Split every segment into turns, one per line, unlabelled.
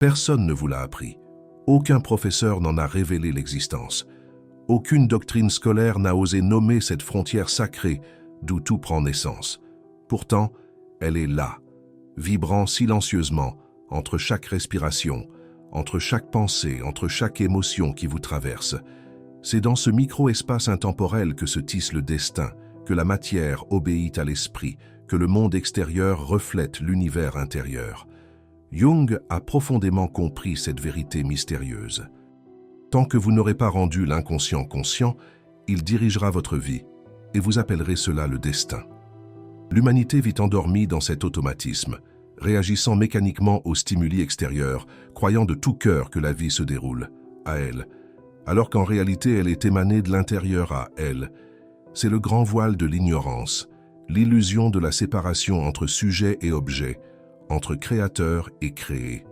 Personne ne vous l'a appris. Aucun professeur n'en a révélé l'existence. Aucune doctrine scolaire n'a osé nommer cette frontière sacrée d'où tout prend naissance. Pourtant, elle est là, vibrant silencieusement entre chaque respiration, entre chaque pensée, entre chaque émotion qui vous traverse. C'est dans ce micro-espace intemporel que se tisse le destin, que la matière obéit à l'esprit, que le monde extérieur reflète l'univers intérieur. Jung a profondément compris cette vérité mystérieuse. Tant que vous n'aurez pas rendu l'inconscient conscient, il dirigera votre vie, et vous appellerez cela le destin. L'humanité vit endormie dans cet automatisme, réagissant mécaniquement aux stimuli extérieurs, croyant de tout cœur que la vie se déroule à elle, alors qu'en réalité elle est émanée de l'intérieur à elle. C'est le grand voile de l'ignorance, l'illusion de la séparation entre sujet et objet, entre créateur et créé.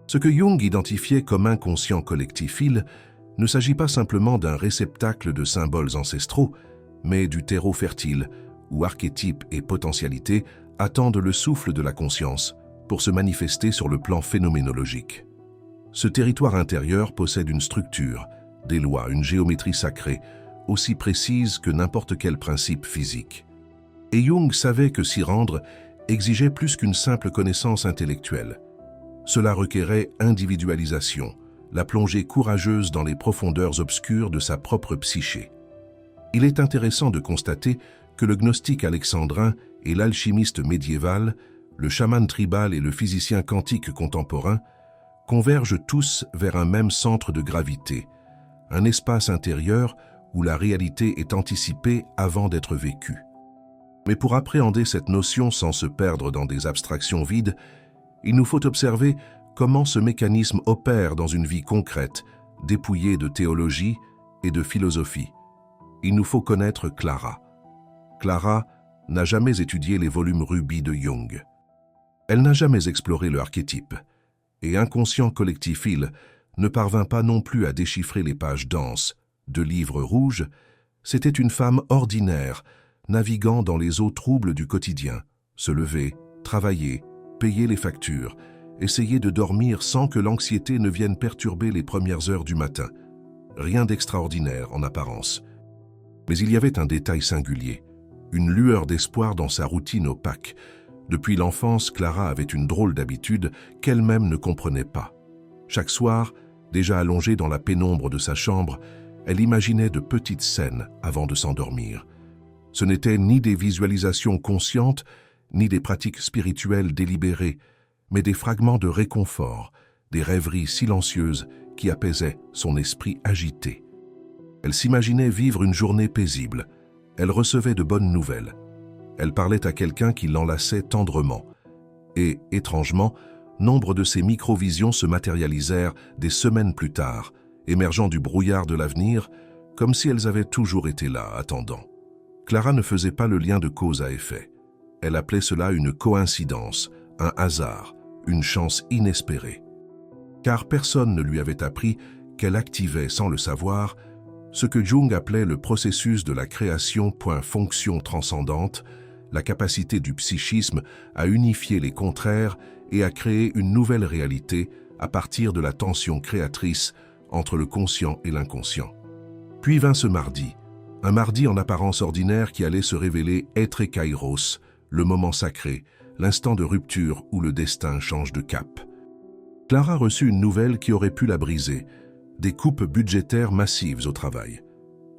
Ce que Jung identifiait comme inconscient collectif, il ne s'agit pas simplement d'un réceptacle de symboles ancestraux, mais du terreau fertile, où archétypes et potentialités attendent le souffle de la conscience pour se manifester sur le plan phénoménologique. Ce territoire intérieur possède une structure, des lois, une géométrie sacrée, aussi précise que n'importe quel principe physique. Et Jung savait que s'y rendre exigeait plus qu'une simple connaissance intellectuelle. Cela requérait individualisation, la plongée courageuse dans les profondeurs obscures de sa propre psyché. Il est intéressant de constater que le gnostique alexandrin et l'alchimiste médiéval, le chaman tribal et le physicien quantique contemporain convergent tous vers un même centre de gravité, un espace intérieur où la réalité est anticipée avant d'être vécue. Mais pour appréhender cette notion sans se perdre dans des abstractions vides, il nous faut observer comment ce mécanisme opère dans une vie concrète, dépouillée de théologie et de philosophie. Il nous faut connaître Clara. Clara n'a jamais étudié les volumes rubis de Jung. Elle n'a jamais exploré le archétype, et inconscient collectif il ne parvint pas non plus à déchiffrer les pages denses de livres rouges. C'était une femme ordinaire, naviguant dans les eaux troubles du quotidien, se lever, travailler, payer les factures, essayer de dormir sans que l'anxiété ne vienne perturber les premières heures du matin. Rien d'extraordinaire en apparence. Mais il y avait un détail singulier, une lueur d'espoir dans sa routine opaque. Depuis l'enfance, Clara avait une drôle d'habitude qu'elle-même ne comprenait pas. Chaque soir, déjà allongée dans la pénombre de sa chambre, elle imaginait de petites scènes avant de s'endormir. Ce n'étaient ni des visualisations conscientes, ni des pratiques spirituelles délibérées, mais des fragments de réconfort, des rêveries silencieuses qui apaisaient son esprit agité. Elle s'imaginait vivre une journée paisible. Elle recevait de bonnes nouvelles. Elle parlait à quelqu'un qui l'enlaçait tendrement. Et, étrangement, nombre de ces micro-visions se matérialisèrent des semaines plus tard, émergeant du brouillard de l'avenir, comme si elles avaient toujours été là, attendant. Clara ne faisait pas le lien de cause à effet. Elle appelait cela une coïncidence, un hasard, une chance inespérée. Car personne ne lui avait appris qu'elle activait, sans le savoir, ce que Jung appelait le processus de la création, fonction transcendante, la capacité du psychisme à unifier les contraires et à créer une nouvelle réalité à partir de la tension créatrice entre le conscient et l'inconscient. Puis vint ce mardi, un mardi en apparence ordinaire qui allait se révéler être kairos, le moment sacré, l'instant de rupture où le destin change de cap. Clara reçut une nouvelle qui aurait pu la briser, des coupes budgétaires massives au travail.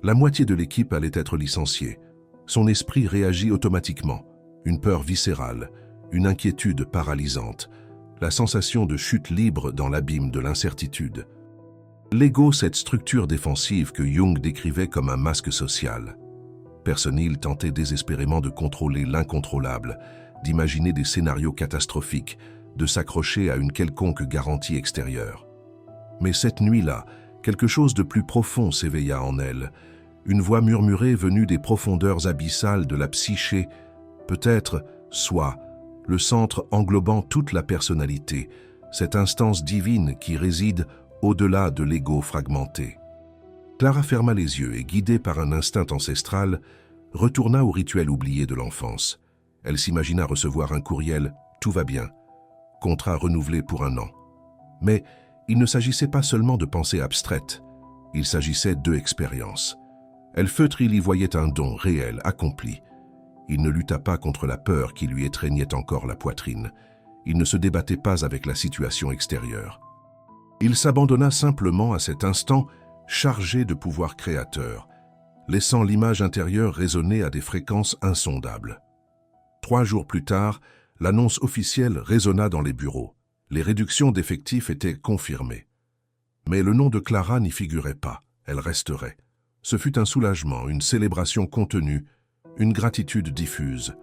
La moitié de l'équipe allait être licenciée. Son esprit réagit automatiquement, une peur viscérale, une inquiétude paralysante, la sensation de chute libre dans l'abîme de l'incertitude. L'ego, cette structure défensive que Jung décrivait comme un masque social. Personnel tentait désespérément de contrôler l'incontrôlable, d'imaginer des scénarios catastrophiques, de s'accrocher à une quelconque garantie extérieure. Mais cette nuit-là, quelque chose de plus profond s'éveilla en elle, une voix murmurée venue des profondeurs abyssales de la psyché, peut-être, soit, le centre englobant toute la personnalité, cette instance divine qui réside au-delà de l'ego fragmenté. Clara ferma les yeux et, guidée par un instinct ancestral, retourna au rituel oublié de l'enfance. Elle s'imagina recevoir un courriel « Tout va bien », contrat renouvelé pour 1 an. Mais il ne s'agissait pas seulement de pensées abstraites, il s'agissait d'expériences. El-Feutry y voyait un don réel, accompli. Il ne lutta pas contre la peur qui lui étreignait encore la poitrine. Il ne se débattait pas avec la situation extérieure. Il s'abandonna simplement à cet instant chargé de pouvoir créateur, laissant l'image intérieure résonner à des fréquences insondables. 3 jours plus tard, l'annonce officielle résonna dans les bureaux. Les réductions d'effectifs étaient confirmées. Mais le nom de Clara n'y figurait pas, elle resterait. Ce fut un soulagement, une célébration contenue, une gratitude diffuse.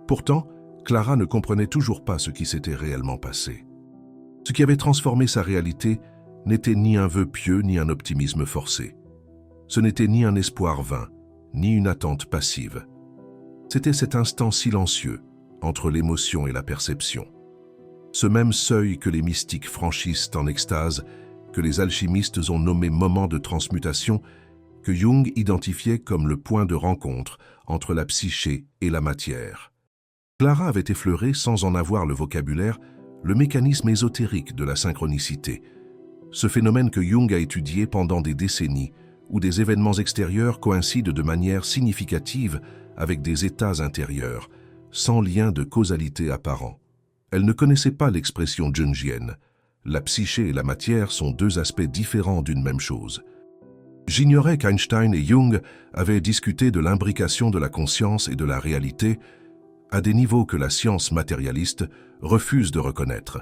Pourtant, Clara ne comprenait toujours pas ce qui s'était réellement passé. Ce qui avait transformé sa réalité n'était ni un vœu pieux ni un optimisme forcé. Ce n'était ni un espoir vain, ni une attente passive. C'était cet instant silencieux entre l'émotion et la perception. Ce même seuil que les mystiques franchissent en extase, que les alchimistes ont nommé moment de transmutation, que Jung identifiait comme le point de rencontre entre la psyché et la matière. Clara avait effleuré, sans en avoir le vocabulaire, le mécanisme ésotérique de la synchronicité, ce phénomène que Jung a étudié pendant des décennies, où des événements extérieurs coïncident de manière significative avec des états intérieurs, sans lien de causalité apparent. Elle ne connaissait pas l'expression jungienne. La psyché et la matière sont 2 aspects différents d'une même chose. J'ignorais qu'Einstein et Jung avaient discuté de l'imbrication de la conscience et de la réalité à des niveaux que la science matérialiste refuse de reconnaître.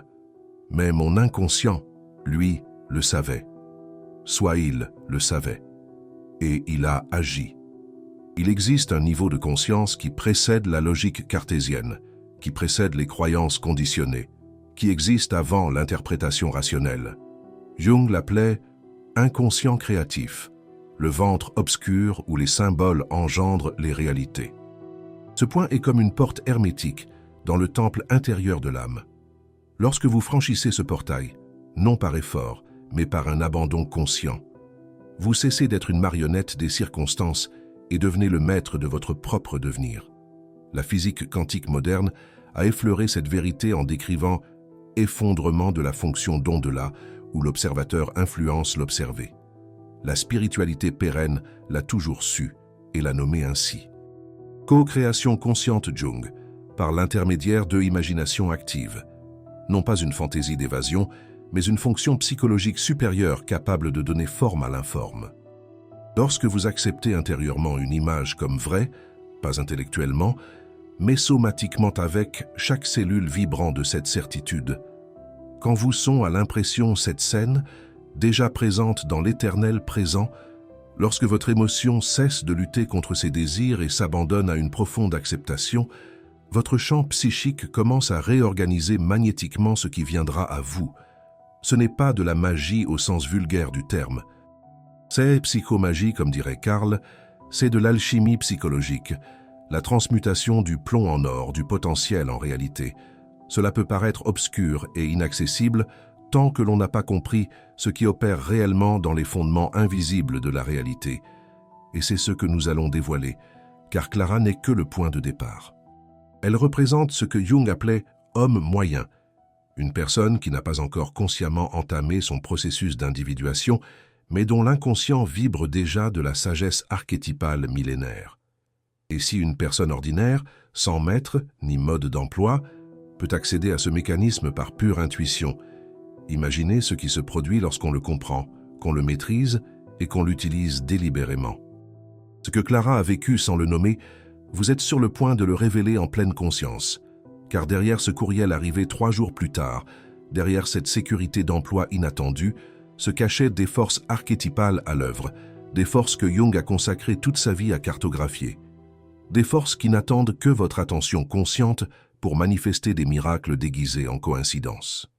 Mais mon inconscient, lui, le savait. Soit il le savait. Et il a agi. Il existe un niveau de conscience qui précède la logique cartésienne, qui précède les croyances conditionnées, qui existe avant l'interprétation rationnelle. Jung l'appelait inconscient créatif, le ventre obscur où les symboles engendrent les réalités. Ce point est comme une porte hermétique dans le temple intérieur de l'âme. Lorsque vous franchissez ce portail, non par effort, mais par un abandon conscient, vous cessez d'être une marionnette des circonstances et devenez le maître de votre propre devenir. La physique quantique moderne a effleuré cette vérité en décrivant « effondrement de la fonction d'au-delà » où l'observateur influence l'observé. La spiritualité pérenne l'a toujours su et l'a nommé ainsi. Co-création consciente Jung, par l'intermédiaire de imagination active. Non pas une fantaisie d'évasion, mais une fonction psychologique supérieure capable de donner forme à l'informe. Lorsque vous acceptez intérieurement une image comme vraie, pas intellectuellement, mais somatiquement avec chaque cellule vibrant de cette certitude, quand vous sont à l'impression cette scène, déjà présente dans l'éternel présent, lorsque votre émotion cesse de lutter contre ses désirs et s'abandonne à une profonde acceptation, votre champ psychique commence à réorganiser magnétiquement ce qui viendra à vous. Ce n'est pas de la magie au sens vulgaire du terme. C'est psychomagie, comme dirait Karl, c'est de l'alchimie psychologique, la transmutation du plomb en or, du potentiel en réalité. Cela peut paraître obscur et inaccessible tant que l'on n'a pas compris ce qui opère réellement dans les fondements invisibles de la réalité. Et c'est ce que nous allons dévoiler, car Clara n'est que le point de départ. Elle représente ce que Jung appelait « homme moyen », une personne qui n'a pas encore consciemment entamé son processus d'individuation, mais dont l'inconscient vibre déjà de la sagesse archétypale millénaire. Et si une personne ordinaire, sans maître ni mode d'emploi, peut accéder à ce mécanisme par pure intuition, imaginez ce qui se produit lorsqu'on le comprend, qu'on le maîtrise et qu'on l'utilise délibérément. Ce que Clara a vécu sans le nommer, vous êtes sur le point de le révéler en pleine conscience, car derrière ce courriel arrivé 3 jours plus tard, derrière cette sécurité d'emploi inattendue, se cachaient des forces archétypales à l'œuvre, des forces que Jung a consacré toute sa vie à cartographier, des forces qui n'attendent que votre attention consciente pour manifester des miracles déguisés en coïncidence.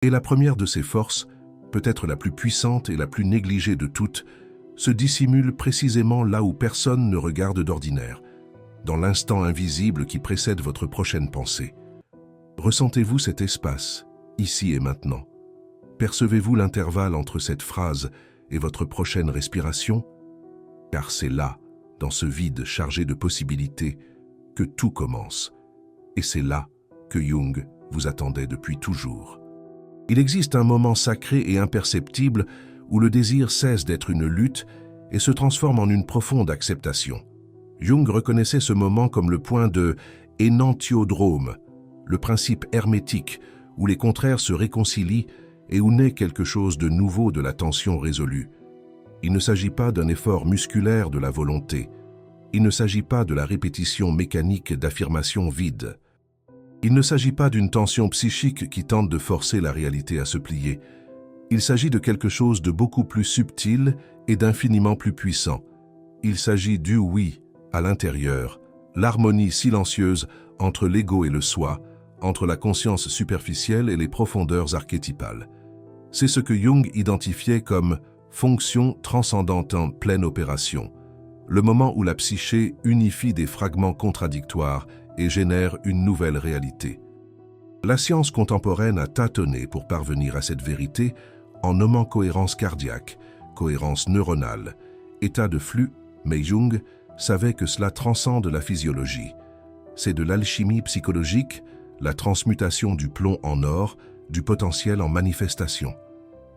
Et la première de ces forces, peut-être la plus puissante et la plus négligée de toutes, se dissimule précisément là où personne ne regarde d'ordinaire, dans l'instant invisible qui précède votre prochaine pensée. Ressentez-vous cet espace, ici et maintenant? Percevez-vous l'intervalle entre cette phrase et votre prochaine respiration? Car c'est là, dans ce vide chargé de possibilités, que tout commence. Et c'est là que Jung vous attendait depuis toujours. Il existe un moment sacré et imperceptible où le désir cesse d'être une lutte et se transforme en une profonde acceptation. Jung reconnaissait ce moment comme le point de énantiodrome, le principe hermétique où les contraires se réconcilient et où naît quelque chose de nouveau de la tension résolue. Il ne s'agit pas d'un effort musculaire de la volonté. Il ne s'agit pas de la répétition mécanique d'affirmations vides. Il ne s'agit pas d'une tension psychique qui tente de forcer la réalité à se plier. Il s'agit de quelque chose de beaucoup plus subtil et d'infiniment plus puissant. Il s'agit du oui à l'intérieur, l'harmonie silencieuse entre l'ego et le soi, entre la conscience superficielle et les profondeurs archétypales. C'est ce que Jung identifiait comme fonction transcendante en pleine opération, le moment où la psyché unifie des fragments contradictoires et génère une nouvelle réalité. La science contemporaine a tâtonné pour parvenir à cette vérité en nommant cohérence cardiaque, cohérence neuronale, état de flux, mais Jung savait que cela transcende la physiologie. C'est de l'alchimie psychologique, la transmutation du plomb en or, du potentiel en manifestation.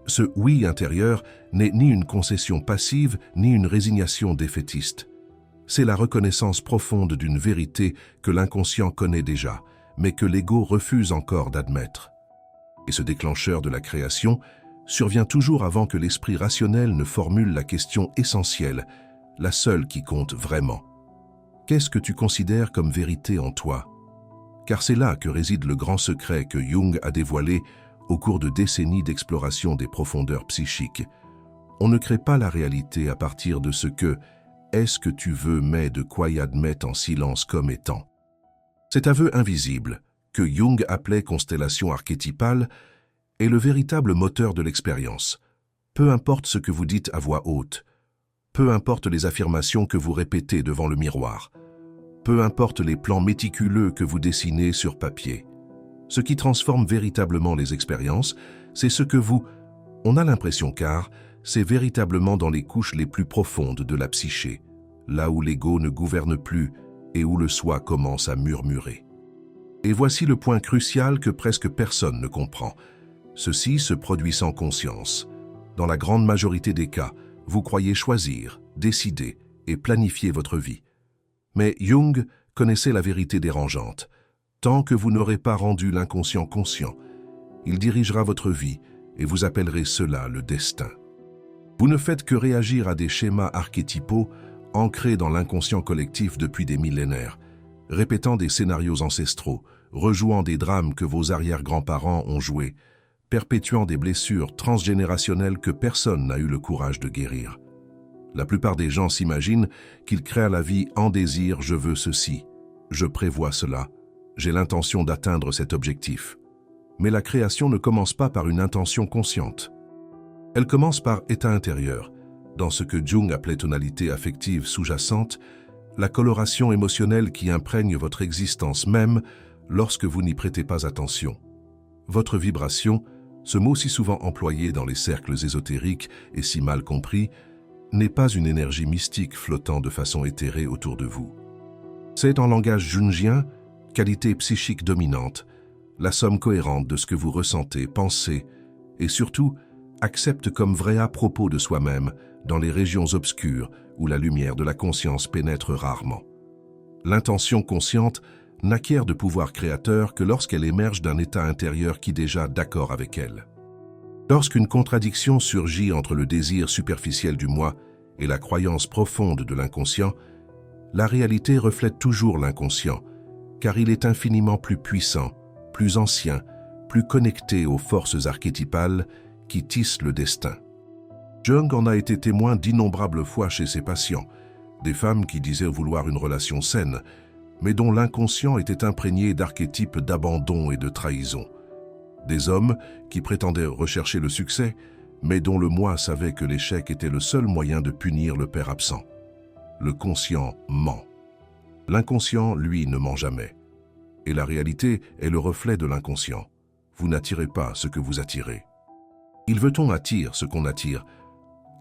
Ce oui intérieur n'est ni une concession passive, ni une résignation défaitiste. C'est la reconnaissance profonde d'une vérité que l'inconscient connaît déjà, mais que l'ego refuse encore d'admettre. Et ce déclencheur de la création survient toujours avant que l'esprit rationnel ne formule la question essentielle, la seule qui compte vraiment. Qu'est-ce que tu considères comme vérité en toi? Car c'est là que réside le grand secret que Jung a dévoilé au cours de décennies d'exploration des profondeurs psychiques. On ne crée pas la réalité à partir de ce que est-ce que tu veux mais de quoi y admettre en silence comme étant. Cet aveu invisible, que Jung appelait constellation archétypale, est le véritable moteur de l'expérience. Peu importe ce que vous dites à voix haute, peu importe les affirmations que vous répétez devant le miroir, peu importe les plans méticuleux que vous dessinez sur papier. Ce qui transforme véritablement les expériences, c'est ce que on a l'impression car c'est véritablement dans les couches les plus profondes de la psyché, là où l'ego ne gouverne plus et où le soi commence à murmurer. Et voici le point crucial que presque personne ne comprend. Ceci se produit sans conscience. Dans la grande majorité des cas, vous croyez choisir, décider et planifier votre vie. Mais Jung connaissait la vérité dérangeante. Tant que vous n'aurez pas rendu l'inconscient conscient, il dirigera votre vie et vous appellerez cela le destin. Vous ne faites que réagir à des schémas archétypaux ancrés dans l'inconscient collectif depuis des millénaires, répétant des scénarios ancestraux, rejouant des drames que vos arrière-grands-parents ont joués, perpétuant des blessures transgénérationnelles que personne n'a eu le courage de guérir. La plupart des gens s'imaginent qu'ils créent la vie en désir « je veux ceci »,« je prévois cela », « j'ai l'intention d'atteindre cet objectif ». Mais la création ne commence pas par une intention consciente. Elle commence par état intérieur, dans ce que Jung appelait tonalité affective sous-jacente, la coloration émotionnelle qui imprègne votre existence même lorsque vous n'y prêtez pas attention. Votre vibration, ce mot si souvent employé dans les cercles ésotériques et si mal compris, n'est pas une énergie mystique flottant de façon éthérée autour de vous. C'est en langage jungien, qualité psychique dominante, la somme cohérente de ce que vous ressentez, pensez et surtout accepte comme vrai à propos de soi-même dans les régions obscures où la lumière de la conscience pénètre rarement. L'intention consciente n'acquiert de pouvoir créateur que lorsqu'elle émerge d'un état intérieur qui est déjà d'accord avec elle. Lorsqu'une contradiction surgit entre le désir superficiel du moi et la croyance profonde de l'inconscient, la réalité reflète toujours l'inconscient, car il est infiniment plus puissant, plus ancien, plus connecté aux forces archétypales qui tissent le destin. Jung en a été témoin d'innombrables fois chez ses patients, des femmes qui disaient vouloir une relation saine, mais dont l'inconscient était imprégné d'archétypes d'abandon et de trahison. Des hommes qui prétendaient rechercher le succès, mais dont le moi savait que l'échec était le seul moyen de punir le père absent. Le conscient ment. L'inconscient, lui, ne ment jamais. Et la réalité est le reflet de l'inconscient. Vous n'attirez pas ce que vous attirez. Il veut-on attire ce qu'on attire?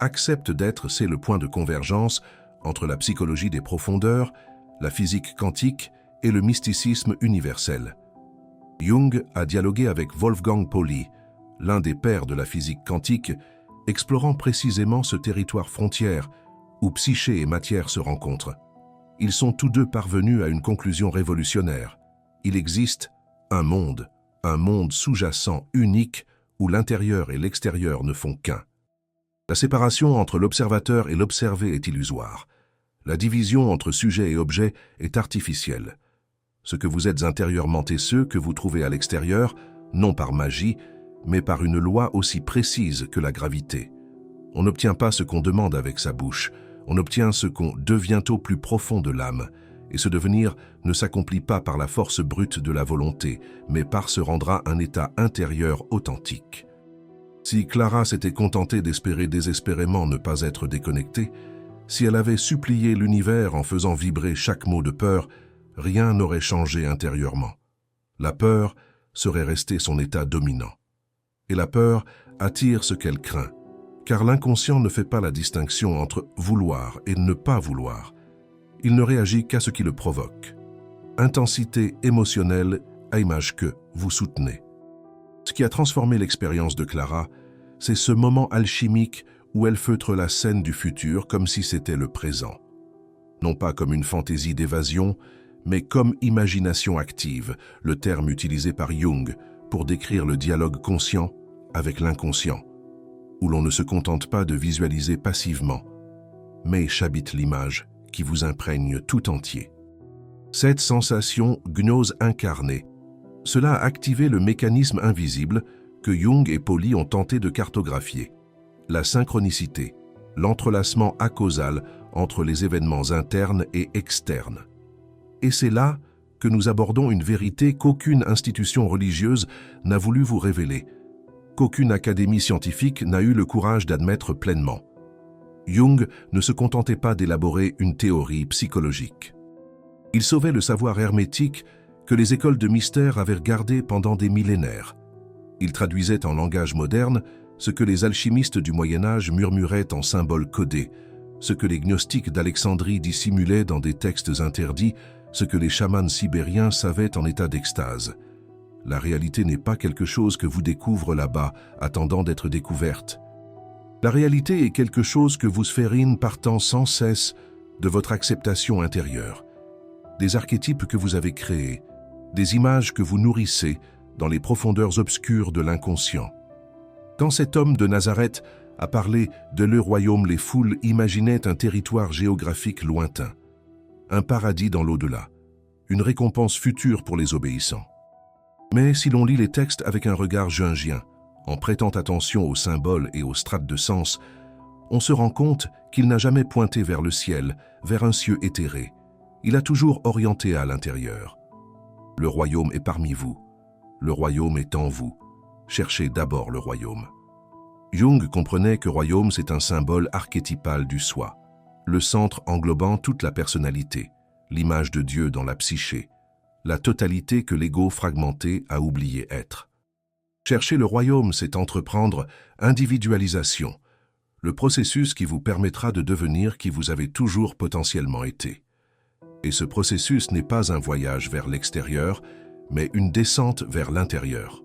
Accepte d'être, c'est le point de convergence entre la psychologie des profondeurs, la physique quantique et le mysticisme universel. Jung a dialogué avec Wolfgang Pauli, l'un des pères de la physique quantique, explorant précisément ce territoire frontière où psyché et matière se rencontrent. Ils sont tous deux parvenus à une conclusion révolutionnaire. Il existe un monde sous-jacent unique où l'intérieur et l'extérieur ne font qu'un. La séparation entre l'observateur et l'observé est illusoire. La division entre sujet et objet est artificielle. Ce que vous êtes intérieurement est ce que vous trouvez à l'extérieur, non par magie, mais par une loi aussi précise que la gravité. On n'obtient pas ce qu'on demande avec sa bouche, on obtient ce qu'on devient au plus profond de l'âme, et ce devenir ne s'accomplit pas par la force brute de la volonté, mais par se rendre à un état intérieur authentique. Si Clara s'était contentée d'espérer désespérément ne pas être déconnectée, si elle avait supplié l'univers en faisant vibrer chaque mot de peur, rien n'aurait changé intérieurement. La peur serait restée son état dominant. Et la peur attire ce qu'elle craint, car l'inconscient ne fait pas la distinction entre vouloir et ne pas vouloir. Il ne réagit qu'à ce qui le provoque. Intensité émotionnelle à image que vous soutenez. Ce qui a transformé l'expérience de Clara, c'est ce moment alchimique où elle feutre la scène du futur comme si c'était le présent. Non pas comme une fantaisie d'évasion, mais comme imagination active, le terme utilisé par Jung pour décrire le dialogue conscient avec l'inconscient, où l'on ne se contente pas de visualiser passivement, mais habite l'image qui vous imprègne tout entier. Cette sensation gnose incarnée, cela a activé le mécanisme invisible que Jung et Pauli ont tenté de cartographier, la synchronicité, l'entrelacement acausal entre les événements internes et externes. Et c'est là que nous abordons une vérité qu'aucune institution religieuse n'a voulu vous révéler, qu'aucune académie scientifique n'a eu le courage d'admettre pleinement. Jung ne se contentait pas d'élaborer une théorie psychologique. Il sauvait le savoir hermétique que les écoles de mystère avaient gardé pendant des millénaires. Il traduisait en langage moderne ce que les alchimistes du Moyen-Âge murmuraient en symboles codés, ce que les gnostiques d'Alexandrie dissimulaient dans des textes interdits, ce que les chamans sibériens savaient en état d'extase. La réalité n'est pas quelque chose que vous découvrez là-bas, attendant d'être découverte. La réalité est quelque chose que vous sphérine partant sans cesse de votre acceptation intérieure, des archétypes que vous avez créés, des images que vous nourrissez dans les profondeurs obscures de l'inconscient. Quand cet homme de Nazareth a parlé de le royaume, les foules imaginaient un territoire géographique lointain, un paradis dans l'au-delà, une récompense future pour les obéissants. Mais si l'on lit les textes avec un regard jungien, en prêtant attention aux symboles et aux strates de sens, on se rend compte qu'il n'a jamais pointé vers le ciel, vers un cieux éthéré. Il a toujours orienté à l'intérieur. Le royaume est parmi vous. Le royaume est en vous. Cherchez d'abord le royaume. Jung comprenait que royaume, c'est un symbole archétypal du soi, le centre englobant toute la personnalité, l'image de Dieu dans la psyché, la totalité que l'ego fragmenté a oublié être. Chercher le royaume, c'est entreprendre individualisation, le processus qui vous permettra de devenir qui vous avez toujours potentiellement été. Et ce processus n'est pas un voyage vers l'extérieur, mais une descente vers l'intérieur.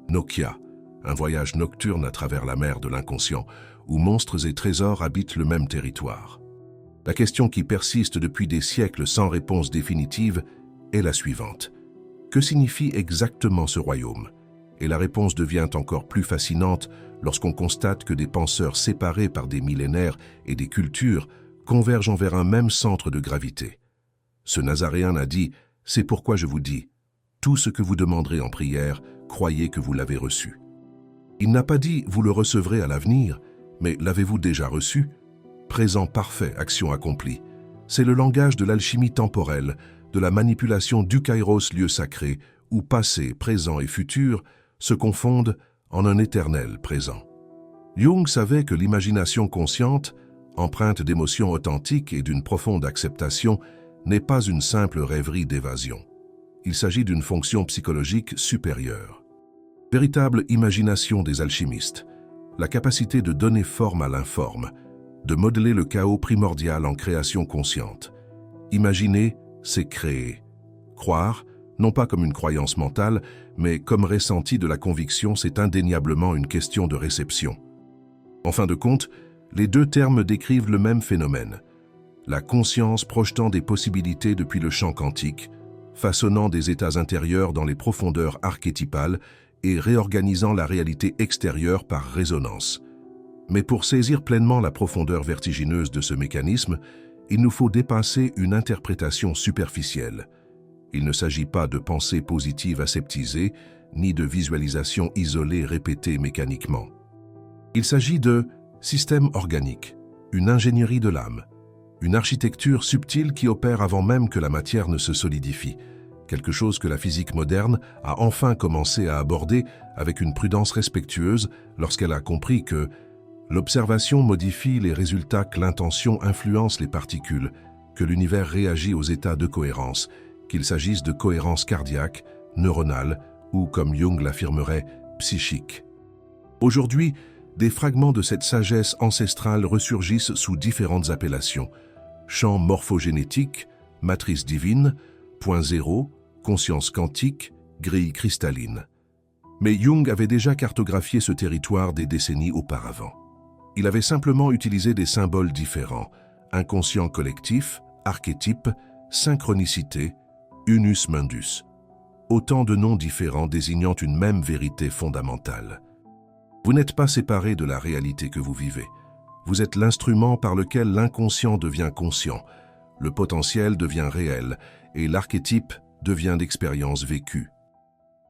Nokia, un voyage nocturne à travers la mer de l'inconscient, où monstres et trésors habitent le même territoire. La question qui persiste depuis des siècles sans réponse définitive est la suivante. Que signifie exactement ce royaume? Et la réponse devient encore plus fascinante lorsqu'on constate que des penseurs séparés par des millénaires et des cultures convergent vers un même centre de gravité. Ce Nazaréen a dit « C'est pourquoi je vous dis, tout ce que vous demanderez en prière, croyez que vous l'avez reçu. » Il n'a pas dit « Vous le recevrez à l'avenir », mais « L'avez-vous déjà reçu ?» Présent parfait, action accomplie. C'est le langage de l'alchimie temporelle, de la manipulation du kairos, lieu sacré, où passé, présent et futur se confondent en un éternel présent. Jung savait que l'imagination consciente, empreinte d'émotions authentiques et d'une profonde acceptation, n'est pas une simple rêverie d'évasion. Il s'agit d'une fonction psychologique supérieure. Véritable imagination des alchimistes, la capacité de donner forme à l'informe, de modeler le chaos primordial en création consciente. Imaginer, c'est créer. Croire, non pas comme une croyance mentale, mais comme ressenti de la conviction, c'est indéniablement une question de réception. En fin de compte, les deux termes décrivent le même phénomène. La conscience projetant des possibilités depuis le champ quantique, façonnant des états intérieurs dans les profondeurs archétypales et réorganisant la réalité extérieure par résonance. Mais pour saisir pleinement la profondeur vertigineuse de ce mécanisme, il nous faut dépasser une interprétation superficielle. Il ne s'agit pas de pensées positives aseptisées, ni de visualisations isolées répétées mécaniquement. Il s'agit de système organique, une ingénierie de l'âme, une architecture subtile qui opère avant même que la matière ne se solidifie, quelque chose que la physique moderne a enfin commencé à aborder avec une prudence respectueuse lorsqu'elle a compris que l'observation modifie les résultats, que l'intention influence les particules, que l'univers réagit aux états de cohérence, qu'il s'agisse de cohérence cardiaque, neuronale ou, comme Jung l'affirmerait, psychique. Aujourd'hui, des fragments de cette sagesse ancestrale ressurgissent sous différentes appellations: champ morphogénétique, matrice divine, point zéro, conscience quantique, grille cristalline. Mais Jung avait déjà cartographié ce territoire des décennies auparavant. Il avait simplement utilisé des symboles différents: inconscient collectif, archétype, synchronicité, unus mundus. Autant de noms différents désignant une même vérité fondamentale. Vous n'êtes pas séparé de la réalité que vous vivez. Vous êtes l'instrument par lequel l'inconscient devient conscient, le potentiel devient réel et l'archétype devient d'expérience vécue.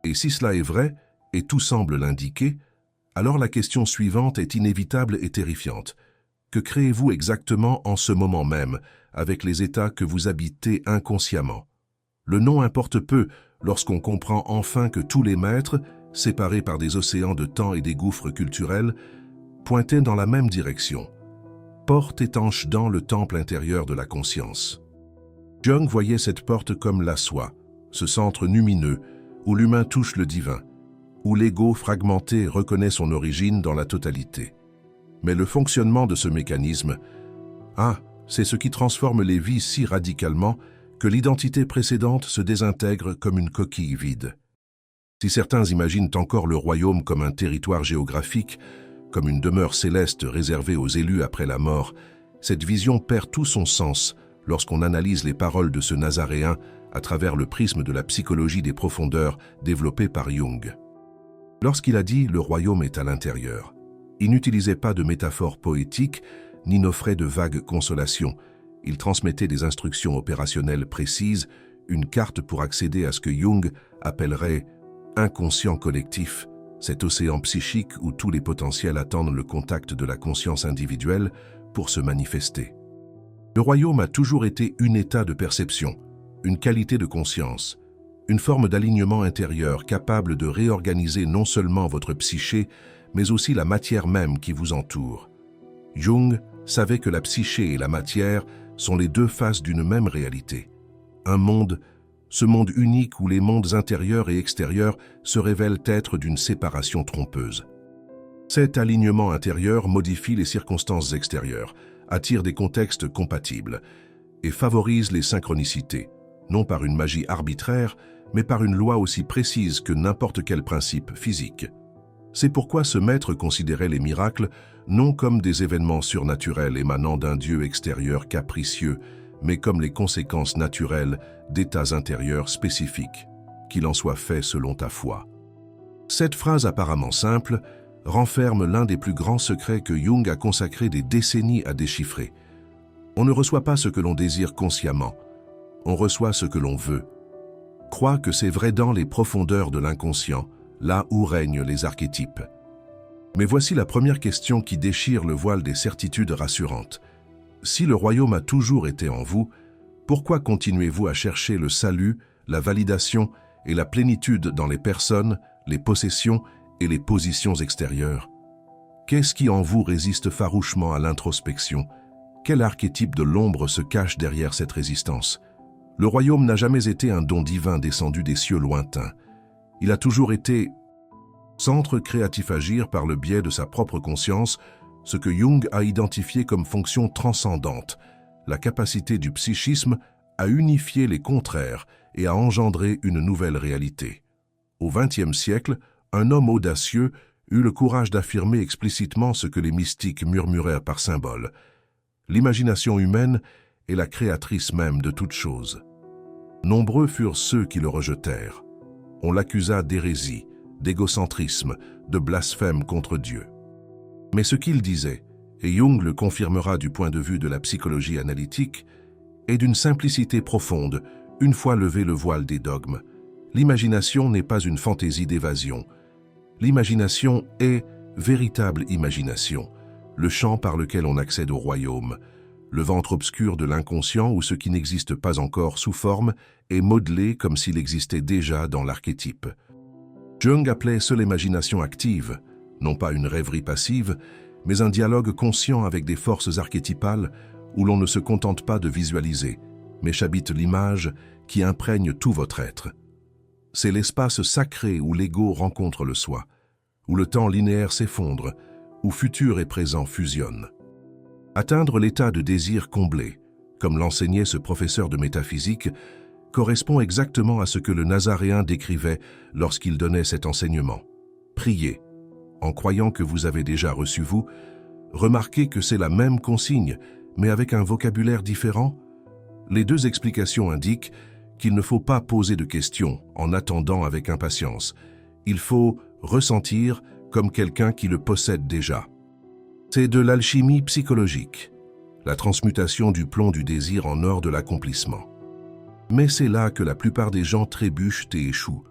Et si cela est vrai, et tout semble l'indiquer, alors la question suivante est inévitable et terrifiante. Que créez-vous exactement en ce moment même avec les états que vous habitez inconsciemment? Le nom importe peu lorsqu'on comprend enfin que tous les maîtres, séparés par des océans de temps et des gouffres culturels, pointaient dans la même direction. Porte étanche dans le temple intérieur de la conscience. Jung voyait cette porte comme la soi, ce centre lumineux où l'humain touche le divin, où l'ego fragmenté reconnaît son origine dans la totalité. Mais le fonctionnement de ce mécanisme, c'est ce qui transforme les vies si radicalement que l'identité précédente se désintègre comme une coquille vide. Si certains imaginent encore le royaume comme un territoire géographique, comme une demeure céleste réservée aux élus après la mort, cette vision perd tout son sens lorsqu'on analyse les paroles de ce Nazaréen à travers le prisme de la psychologie des profondeurs développée par Jung. Lorsqu'il a dit « le royaume est à l'intérieur », il n'utilisait pas de métaphore poétique ni n'offrait de vagues consolations. Il transmettait des instructions opérationnelles précises, une carte pour accéder à ce que Jung appellerait inconscient collectif, cet océan psychique où tous les potentiels attendent le contact de la conscience individuelle pour se manifester. Le royaume a toujours été un état de perception, une qualité de conscience, une forme d'alignement intérieur capable de réorganiser non seulement votre psyché, mais aussi la matière même qui vous entoure. Jung savait que la psyché et la matière sont les deux faces d'une même réalité. Un monde, ce monde unique où les mondes intérieurs et extérieurs se révèlent être d'une séparation trompeuse. Cet alignement intérieur modifie les circonstances extérieures, attire des contextes compatibles et favorise les synchronicités, non par une magie arbitraire, mais par une loi aussi précise que n'importe quel principe physique. C'est pourquoi ce maître considérait les miracles non comme des événements surnaturels émanant d'un Dieu extérieur capricieux, mais comme les conséquences naturelles d'états intérieurs spécifiques, qu'il en soit fait selon ta foi. Cette phrase apparemment simple renferme l'un des plus grands secrets que Jung a consacré des décennies à déchiffrer. On ne reçoit pas ce que l'on désire consciemment, on reçoit ce que l'on veut. Crois que c'est vrai dans les profondeurs de l'inconscient, là où règnent les archétypes. Mais voici la première question qui déchire le voile des certitudes rassurantes. Si le royaume a toujours été en vous, pourquoi continuez-vous à chercher le salut, la validation et la plénitude dans les personnes, les possessions et les positions extérieures? Qu'est-ce qui en vous résiste farouchement à l'introspection? Quel archétype de l'ombre se cache derrière cette résistance? Le royaume n'a jamais été un don divin descendu des cieux lointains. Il a toujours été centre créatif agir par le biais de sa propre conscience, ce que Jung a identifié comme fonction transcendante, la capacité du psychisme à unifier les contraires et a engendré une nouvelle réalité. Au XXe siècle, un homme audacieux eut le courage d'affirmer explicitement ce que les mystiques murmurèrent par symbole. L'imagination humaine est la créatrice même de toute chose. Nombreux furent ceux qui le rejetèrent. On l'accusa d'hérésie, d'égocentrisme, de blasphème contre Dieu. Mais ce qu'il disait, et Jung le confirmera du point de vue de la psychologie analytique, est d'une simplicité profonde, une fois levé le voile des dogmes. L'imagination n'est pas une fantaisie d'évasion. L'imagination est véritable imagination, le champ par lequel on accède au royaume, le ventre obscur de l'inconscient où ce qui n'existe pas encore sous forme est modelé comme s'il existait déjà dans l'archétype. Jung appelait cela l'imagination active, non pas une rêverie passive, mais un dialogue conscient avec des forces archétypales où l'on ne se contente pas de visualiser, mais chabite l'image qui imprègne tout votre être. C'est l'espace sacré où l'ego rencontre le soi, où le temps linéaire s'effondre, où futur et présent fusionnent. Atteindre l'état de désir comblé, comme l'enseignait ce professeur de métaphysique, correspond exactement à ce que le Nazaréen décrivait lorsqu'il donnait cet enseignement. Priez, en croyant que vous avez déjà reçu vous, remarquez que c'est la même consigne, mais avec un vocabulaire différent. Les deux explications indiquent qu'il ne faut pas poser de questions en attendant avec impatience. Il faut ressentir comme quelqu'un qui le possède déjà. C'est de l'alchimie psychologique, la transmutation du plomb du désir en or de l'accomplissement. Mais c'est là que la plupart des gens trébuchent et échouent.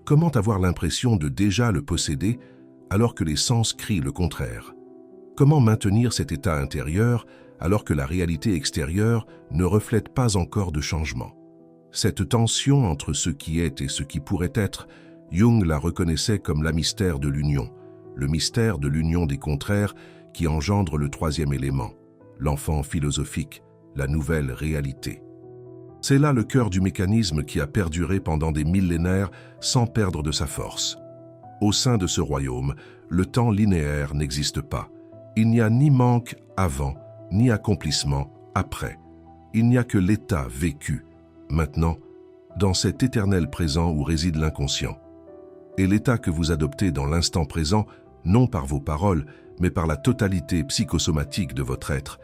Comment avoir l'impression de déjà le posséder alors que les sens crient le contraire? Comment maintenir cet état intérieur alors que la réalité extérieure ne reflète pas encore de changement? Cette tension entre ce qui est et ce qui pourrait être, Jung la reconnaissait comme la mystère de l'union, le mystère de l'union des contraires qui engendre le troisième élément, l'enfant philosophique, la nouvelle réalité. C'est là le cœur du mécanisme qui a perduré pendant des millénaires sans perdre de sa force. Au sein de ce royaume, le temps linéaire n'existe pas. Il n'y a ni manque avant, ni accomplissement après. Il n'y a que l'état vécu, maintenant, dans cet éternel présent où réside l'inconscient. Et l'état que vous adoptez dans l'instant présent, non par vos paroles, mais par la totalité psychosomatique de votre être,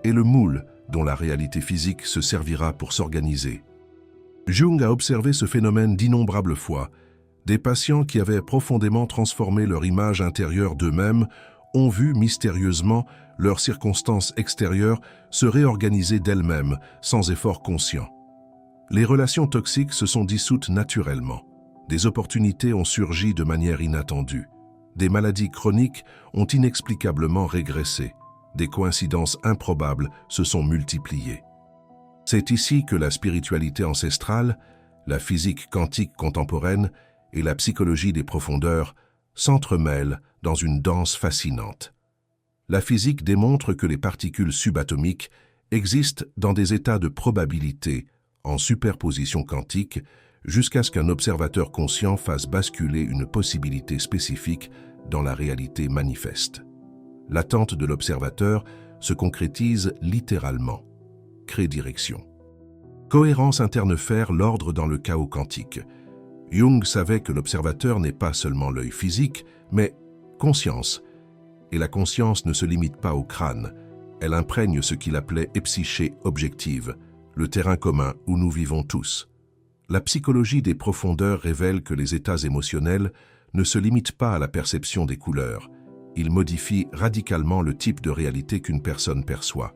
est le moule dont la réalité physique se servira pour s'organiser. Jung a observé ce phénomène d'innombrables fois. Des patients qui avaient profondément transformé leur image intérieure d'eux-mêmes ont vu mystérieusement leurs circonstances extérieures se réorganiser d'elles-mêmes, sans effort conscient. Les relations toxiques se sont dissoutes naturellement. Des opportunités ont surgi de manière inattendue. Des maladies chroniques ont inexplicablement régressé. Des coïncidences improbables se sont multipliées. C'est ici que la spiritualité ancestrale, la physique quantique contemporaine et la psychologie des profondeurs s'entremêlent dans une danse fascinante. La physique démontre que les particules subatomiques existent dans des états de probabilité en superposition quantique jusqu'à ce qu'un observateur conscient fasse basculer une possibilité spécifique dans la réalité manifeste. L'attente de l'observateur se concrétise littéralement. Crée direction. Cohérence interne faire l'ordre dans le chaos quantique. Jung savait que l'observateur n'est pas seulement l'œil physique, mais conscience. Et la conscience ne se limite pas au crâne. Elle imprègne ce qu'il appelait psyché objective, le terrain commun où nous vivons tous. La psychologie des profondeurs révèle que les états émotionnels ne se limitent pas à la perception des couleurs. Ils modifient radicalement le type de réalité qu'une personne perçoit.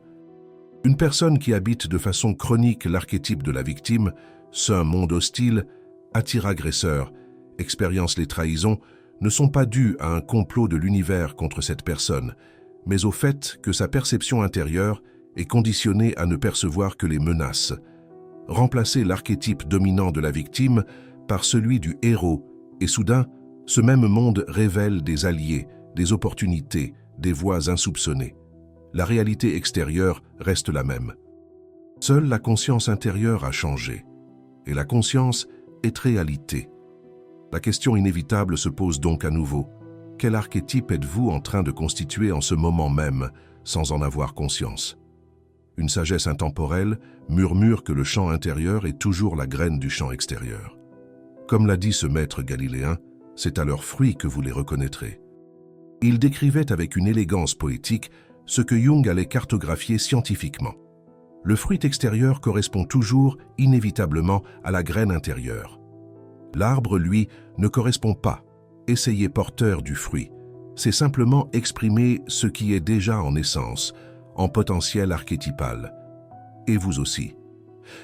Une personne qui habite de façon chronique l'archétype de la victime, un monde hostile, attire agresseur, expérience les trahisons, ne sont pas dues à un complot de l'univers contre cette personne, mais au fait que sa perception intérieure est conditionnée à ne percevoir que les menaces. Remplacer l'archétype dominant de la victime par celui du héros, et soudain, ce même monde révèle des alliés, des opportunités, des voies insoupçonnées. La réalité extérieure reste la même. Seule la conscience intérieure a changé, et la conscience est réalité. La question inévitable se pose donc à nouveau. Quel archétype êtes-vous en train de constituer en ce moment même, sans en avoir conscience? Une sagesse intemporelle murmure que le champ intérieur est toujours la graine du champ extérieur. Comme l'a dit ce maître galiléen, c'est à leurs fruits que vous les reconnaîtrez. Il décrivait avec une élégance poétique ce que Jung allait cartographier scientifiquement. Le fruit extérieur correspond toujours inévitablement à la graine intérieure. L'arbre, lui, ne correspond pas. Essayez porteur du fruit. C'est simplement exprimer ce qui est déjà en essence, en potentiel archétypal. Et vous aussi.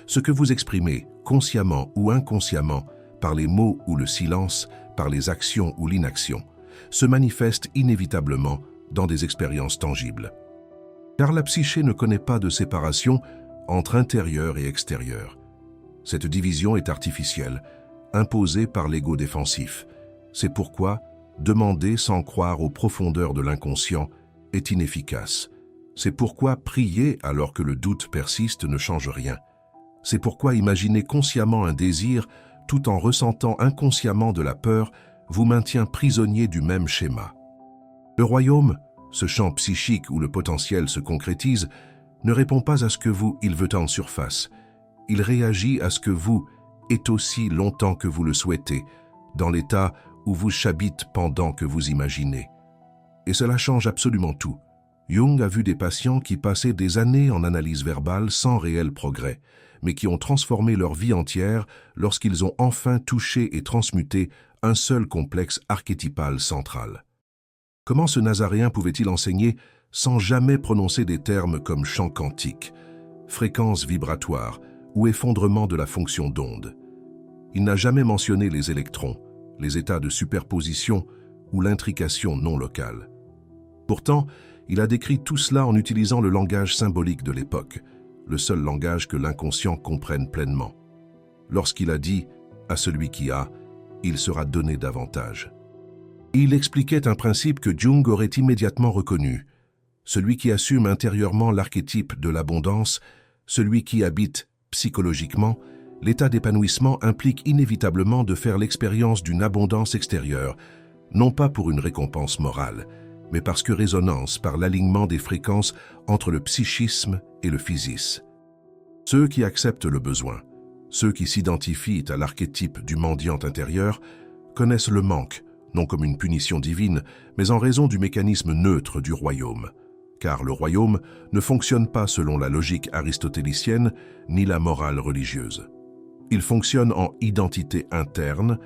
Ce que vous exprimez, consciemment ou inconsciemment, par les mots ou le silence, par les actions ou l'inaction, se manifeste inévitablement dans des expériences tangibles. Car la psyché ne connaît pas de séparation entre intérieur et extérieur. Cette division est artificielle, imposée par l'ego défensif. C'est pourquoi demander sans croire aux profondeurs de l'inconscient est inefficace. C'est pourquoi prier alors que le doute persiste ne change rien. C'est pourquoi imaginer consciemment un désir tout en ressentant inconsciemment de la peur vous maintient prisonnier du même schéma. Le royaume, ce champ psychique où le potentiel se concrétise, ne répond pas à ce que vous, il veut en surface. Il réagit à ce que vous est aussi longtemps que vous le souhaitez, dans l'état où vous chabite pendant que vous imaginez. Et cela change absolument tout. Jung a vu des patients qui passaient des années en analyse verbale sans réel progrès, mais qui ont transformé leur vie entière lorsqu'ils ont enfin touché et transmuté un seul complexe archétypal central. Comment ce Nazaréen pouvait-il enseigner sans jamais prononcer des termes comme champ quantique, fréquence vibratoire ou effondrement de la fonction d'onde? Il n'a jamais mentionné les électrons, les états de superposition ou l'intrication non locale. Pourtant, il a décrit tout cela en utilisant le langage symbolique de l'époque, le seul langage que l'inconscient comprenne pleinement. Lorsqu'il a dit « à celui qui a, il sera donné davantage ». Il expliquait un principe que Jung aurait immédiatement reconnu. Celui qui assume intérieurement l'archétype de l'abondance, celui qui habite psychologiquement, l'état d'épanouissement implique inévitablement de faire l'expérience d'une abondance extérieure, non pas pour une récompense morale, mais parce que résonance par l'alignement des fréquences entre le psychisme et le physis. Ceux qui acceptent le besoin, ceux qui s'identifient à l'archétype du mendiant intérieur, connaissent le manque, non comme une punition divine, mais en raison du mécanisme neutre du royaume. Car le royaume ne fonctionne pas selon la logique aristotélicienne ni la morale religieuse. Il fonctionne en identité interne.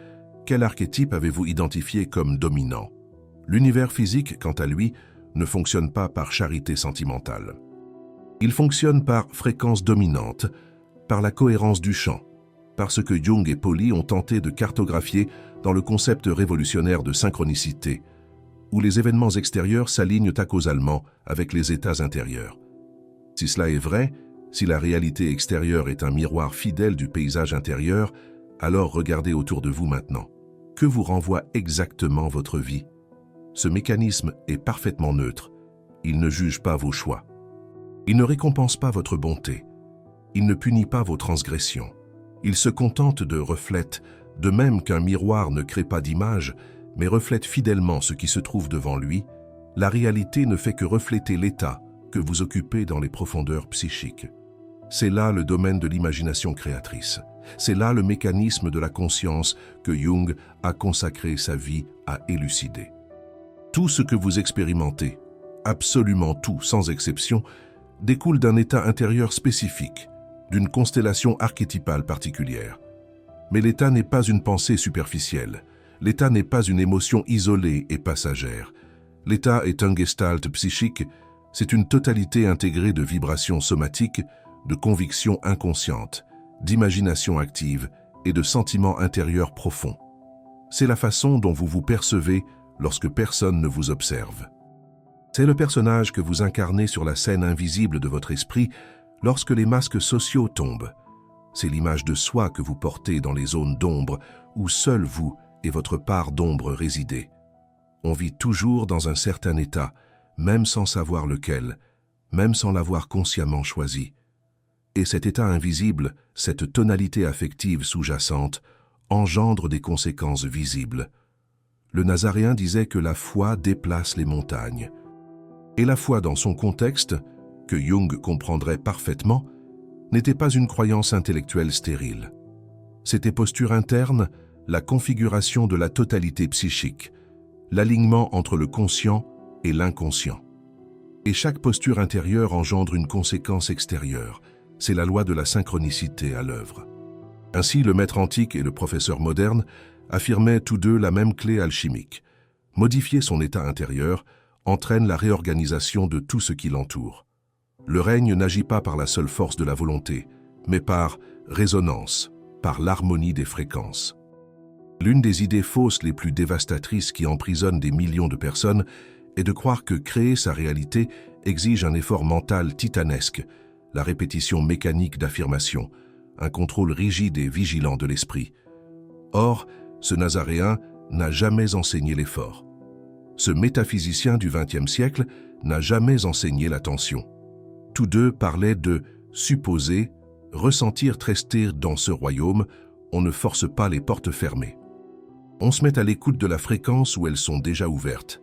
Quel archétype avez-vous identifié comme dominant? L'univers physique, quant à lui, ne fonctionne pas par charité sentimentale. Il fonctionne par fréquence dominante, par la cohérence du champ, par ce que Jung et Pauli ont tenté de cartographier dans le concept révolutionnaire de synchronicité, où les événements extérieurs s'alignent acausalement avec les états intérieurs. Si cela est vrai, si la réalité extérieure est un miroir fidèle du paysage intérieur, alors regardez autour de vous maintenant. Que vous renvoie exactement votre vie? Ce mécanisme est parfaitement neutre. Il ne juge pas vos choix. Il ne récompense pas votre bonté. Il ne punit pas vos transgressions. Il se contente de reflète, de même qu'un miroir ne crée pas d'image, mais reflète fidèlement ce qui se trouve devant lui. La réalité ne fait que refléter l'état que vous occupez dans les profondeurs psychiques. C'est là le domaine de l'imagination créatrice. C'est là le mécanisme de la conscience que Jung a consacré sa vie à élucider. Tout ce que vous expérimentez, absolument tout sans exception, découle d'un état intérieur spécifique, d'une constellation archétypale particulière. Mais l'état n'est pas une pensée superficielle. L'état n'est pas une émotion isolée et passagère. L'état est un gestalt psychique, c'est une totalité intégrée de vibrations somatiques, de convictions inconscientes, d'imagination active et de sentiments intérieurs profonds. C'est la façon dont vous vous percevez lorsque personne ne vous observe. C'est le personnage que vous incarnez sur la scène invisible de votre esprit lorsque les masques sociaux tombent. C'est l'image de soi que vous portez dans les zones d'ombre où seul vous et votre part d'ombre résidez. On vit toujours dans un certain état, même sans savoir lequel, même sans l'avoir consciemment choisi. Et cet état invisible, cette tonalité affective sous-jacente, engendre des conséquences visibles. Le Nazaréen disait que la foi déplace les montagnes. Et la foi dans son contexte, que Jung comprendrait parfaitement, n'était pas une croyance intellectuelle stérile. C'était posture interne, la configuration de la totalité psychique, l'alignement entre le conscient et l'inconscient. Et chaque posture intérieure engendre une conséquence extérieure. C'est la loi de la synchronicité à l'œuvre. Ainsi, le maître antique et le professeur moderne affirmaient tous deux la même clé alchimique. Modifier son état intérieur entraîne la réorganisation de tout ce qui l'entoure. Le règne n'agit pas par la seule force de la volonté, mais par résonance, par l'harmonie des fréquences. L'une des idées fausses les plus dévastatrices qui emprisonnent des millions de personnes est de croire que créer sa réalité exige un effort mental titanesque, la répétition mécanique d'affirmations, un contrôle rigide et vigilant de l'esprit. Or, ce Nazaréen n'a jamais enseigné l'effort. Ce métaphysicien du XXe siècle n'a jamais enseigné l'attention. Tous deux parlaient de supposer, ressentir, rester dans ce royaume, on ne force pas les portes fermées. On se met à l'écoute de la fréquence où elles sont déjà ouvertes.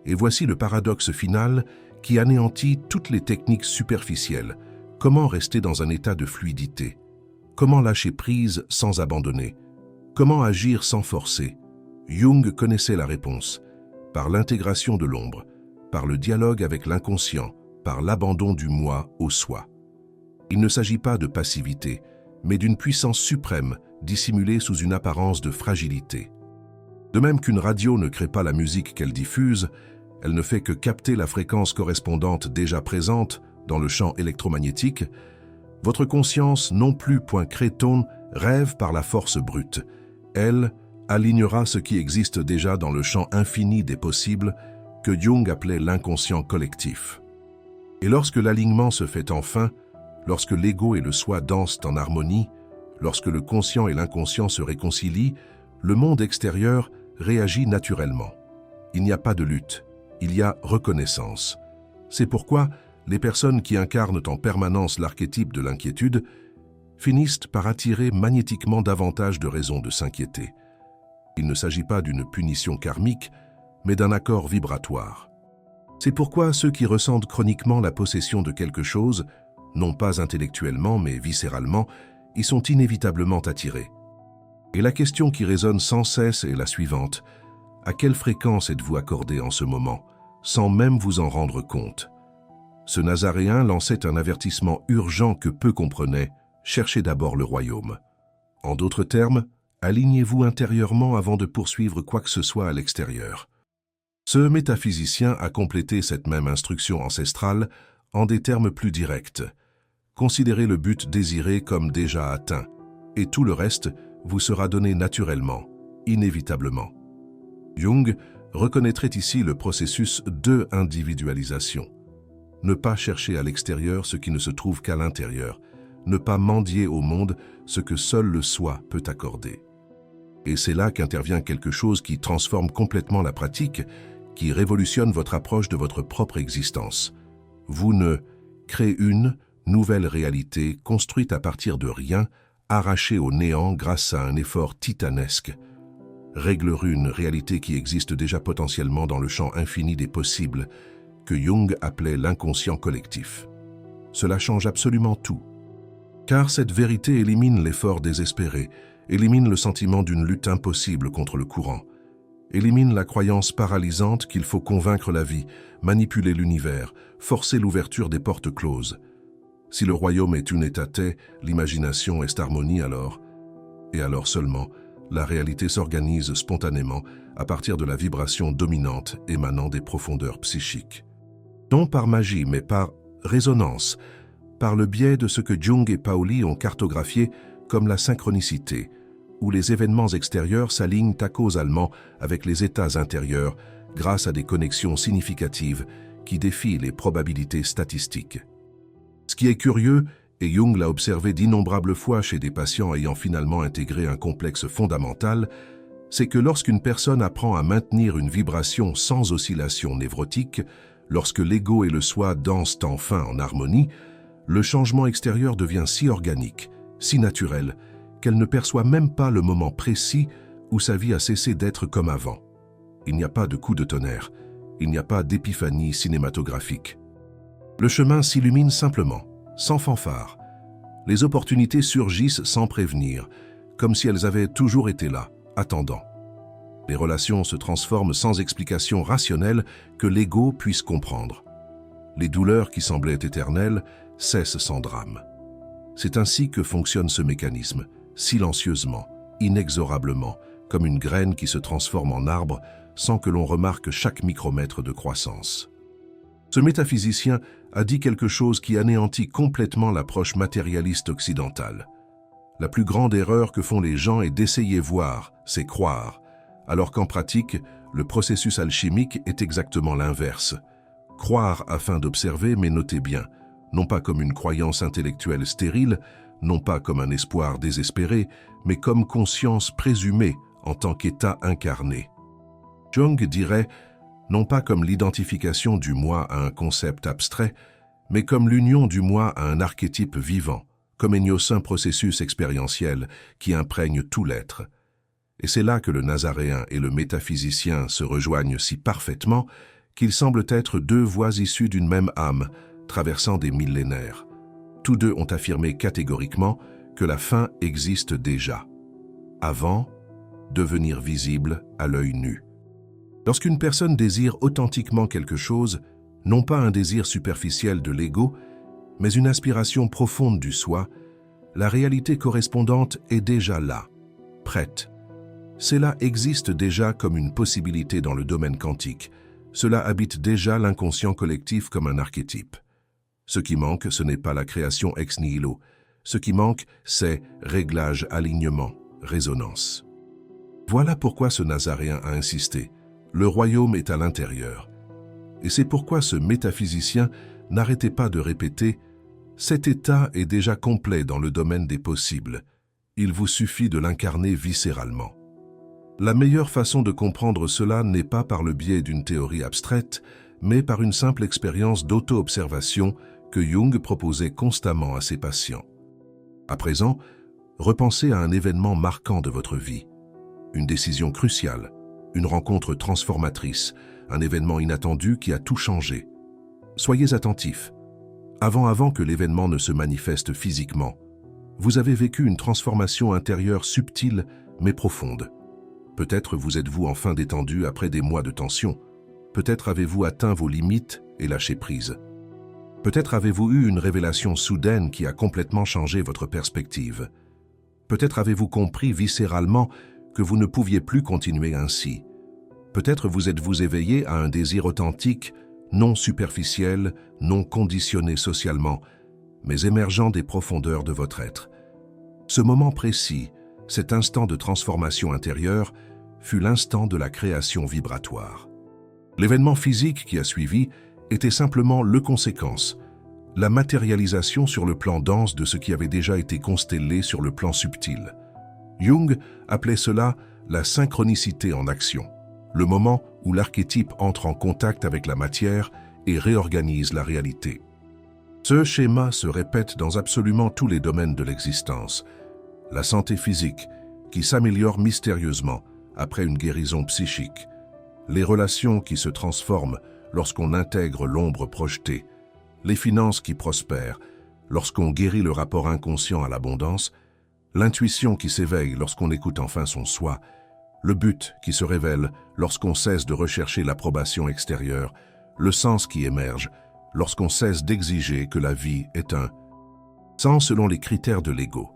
Et voici le paradoxe final qui anéantit toutes les techniques superficielles. Comment rester dans un état de fluidité? Comment lâcher prise sans abandonner? Comment agir sans forcer? Jung connaissait la réponse. Par l'intégration de l'ombre, par le dialogue avec l'inconscient, par l'abandon du moi au soi. Il ne s'agit pas de passivité, mais d'une puissance suprême dissimulée sous une apparence de fragilité. De même qu'une radio ne crée pas la musique qu'elle diffuse, elle ne fait que capter la fréquence correspondante déjà présente dans le champ électromagnétique, votre conscience non plus point créton rêve par la force brute. Elle alignera ce qui existe déjà dans le champ infini des possibles que Jung appelait l'inconscient collectif. Et lorsque l'alignement se fait enfin, lorsque l'ego et le soi dansent en harmonie, lorsque le conscient et l'inconscient se réconcilient, le monde extérieur réagit naturellement. Il n'y a pas de lutte, il y a reconnaissance. C'est pourquoi les personnes qui incarnent en permanence l'archétype de l'inquiétude finissent par attirer magnétiquement davantage de raisons de s'inquiéter. Il ne s'agit pas d'une punition karmique, mais d'un accord vibratoire. C'est pourquoi ceux qui ressentent chroniquement la possession de quelque chose, non pas intellectuellement mais viscéralement, y sont inévitablement attirés. Et la question qui résonne sans cesse est la suivante. À quelle fréquence êtes-vous accordé en ce moment, sans même vous en rendre compte? Ce Nazaréen lançait un avertissement urgent que peu comprenaient. Cherchez d'abord le royaume. En d'autres termes, alignez-vous intérieurement avant de poursuivre quoi que ce soit à l'extérieur. Ce métaphysicien a complété cette même instruction ancestrale en des termes plus directs. Considérez le but désiré comme déjà atteint, et tout le reste vous sera donné naturellement, inévitablement. Jung reconnaîtrait ici le processus de individualisation. Ne pas chercher à l'extérieur ce qui ne se trouve qu'à l'intérieur, ne pas mendier au monde ce que seul le soi peut accorder. Et c'est là qu'intervient quelque chose qui transforme complètement la pratique, qui révolutionne votre approche de votre propre existence. Vous ne créez une nouvelle réalité construite à partir de rien, arrachée au néant grâce à un effort titanesque. Règle une réalité qui existe déjà potentiellement dans le champ infini des possibles, que Jung appelait l'inconscient collectif. Cela change absolument tout. Car cette vérité élimine l'effort désespéré, élimine le sentiment d'une lutte impossible contre le courant, élimine la croyance paralysante qu'il faut convaincre la vie, manipuler l'univers, forcer l'ouverture des portes closes. Si le royaume est une état-té, l'imagination est harmonie alors, et alors seulement, la réalité s'organise spontanément à partir de la vibration dominante émanant des profondeurs psychiques. Non par magie, mais par résonance, par le biais de ce que Jung et Pauli ont cartographié comme la synchronicité, où les événements extérieurs s'alignent causalement avec les états intérieurs grâce à des connexions significatives qui défient les probabilités statistiques. Ce qui est curieux, et Jung l'a observé d'innombrables fois chez des patients ayant finalement intégré un complexe fondamental, c'est que lorsqu'une personne apprend à maintenir une vibration sans oscillation névrotique, lorsque l'ego et le soi dansent enfin en harmonie, le changement extérieur devient si organique, si naturel, qu'elle ne perçoit même pas le moment précis où sa vie a cessé d'être comme avant. Il n'y a pas de coup de tonnerre, il n'y a pas d'épiphanie cinématographique. Le chemin s'illumine simplement, sans fanfare. Les opportunités surgissent sans prévenir, comme si elles avaient toujours été là, attendant. Les relations se transforment sans explication rationnelle que l'ego puisse comprendre. Les douleurs qui semblaient éternelles cessent sans drame. C'est ainsi que fonctionne ce mécanisme, silencieusement, inexorablement, comme une graine qui se transforme en arbre sans que l'on remarque chaque micromètre de croissance. Ce métaphysicien a dit quelque chose qui anéantit complètement l'approche matérialiste occidentale. La plus grande erreur que font les gens est d'essayer voir, c'est croire, alors qu'en pratique, le processus alchimique est exactement l'inverse. Croire afin d'observer, mais notez bien, non pas comme une croyance intellectuelle stérile, non pas comme un espoir désespéré, mais comme conscience présumée en tant qu'état incarné. Jung dirait, non pas comme l'identification du moi à un concept abstrait, mais comme l'union du moi à un archétype vivant, comme un processus expérientiel qui imprègne tout l'être. Et c'est là que le nazaréen et le métaphysicien se rejoignent si parfaitement qu'ils semblent être deux voies issues d'une même âme, traversant des millénaires. Tous deux ont affirmé catégoriquement que la fin existe déjà. Avant, devenir visible à l'œil nu. Lorsqu'une personne désire authentiquement quelque chose, non pas un désir superficiel de l'ego, mais une aspiration profonde du soi, la réalité correspondante est déjà là, prête. Cela existe déjà comme une possibilité dans le domaine quantique. Cela habite déjà l'inconscient collectif comme un archétype. Ce qui manque, ce n'est pas la création ex nihilo. Ce qui manque, c'est réglage, alignement, résonance. Voilà pourquoi ce nazaréen a insisté. Le royaume est à l'intérieur. Et c'est pourquoi ce métaphysicien n'arrêtait pas de répéter « Cet état est déjà complet dans le domaine des possibles. Il vous suffit de l'incarner viscéralement. » La meilleure façon de comprendre cela n'est pas par le biais d'une théorie abstraite, mais par une simple expérience d'auto-observation que Jung proposait constamment à ses patients. À présent, repensez à un événement marquant de votre vie, une décision cruciale, une rencontre transformatrice, un événement inattendu qui a tout changé. Soyez attentifs. Avant que l'événement ne se manifeste physiquement, vous avez vécu une transformation intérieure subtile mais profonde. Peut-être vous êtes-vous enfin détendu après des mois de tension. Peut-être avez-vous atteint vos limites et lâché prise. Peut-être avez-vous eu une révélation soudaine qui a complètement changé votre perspective. Peut-être avez-vous compris viscéralement que vous ne pouviez plus continuer ainsi. Peut-être vous êtes-vous éveillé à un désir authentique, non superficiel, non conditionné socialement, mais émergeant des profondeurs de votre être. Ce moment précis, cet instant de transformation intérieure, fut l'instant de la création vibratoire. L'événement physique qui a suivi était simplement le conséquence, la matérialisation sur le plan dense de ce qui avait déjà été constellé sur le plan subtil. Jung appelait cela la synchronicité en action, le moment où l'archétype entre en contact avec la matière et réorganise la réalité. Ce schéma se répète dans absolument tous les domaines de l'existence. La santé physique, qui s'améliore mystérieusement après une guérison psychique. Les relations qui se transforment lorsqu'on intègre l'ombre projetée. Les finances qui prospèrent lorsqu'on guérit le rapport inconscient à l'abondance. L'intuition qui s'éveille lorsqu'on écoute enfin son soi. Le but qui se révèle lorsqu'on cesse de rechercher l'approbation extérieure. Le sens qui émerge lorsqu'on cesse d'exiger que la vie est un sens selon les critères de l'ego.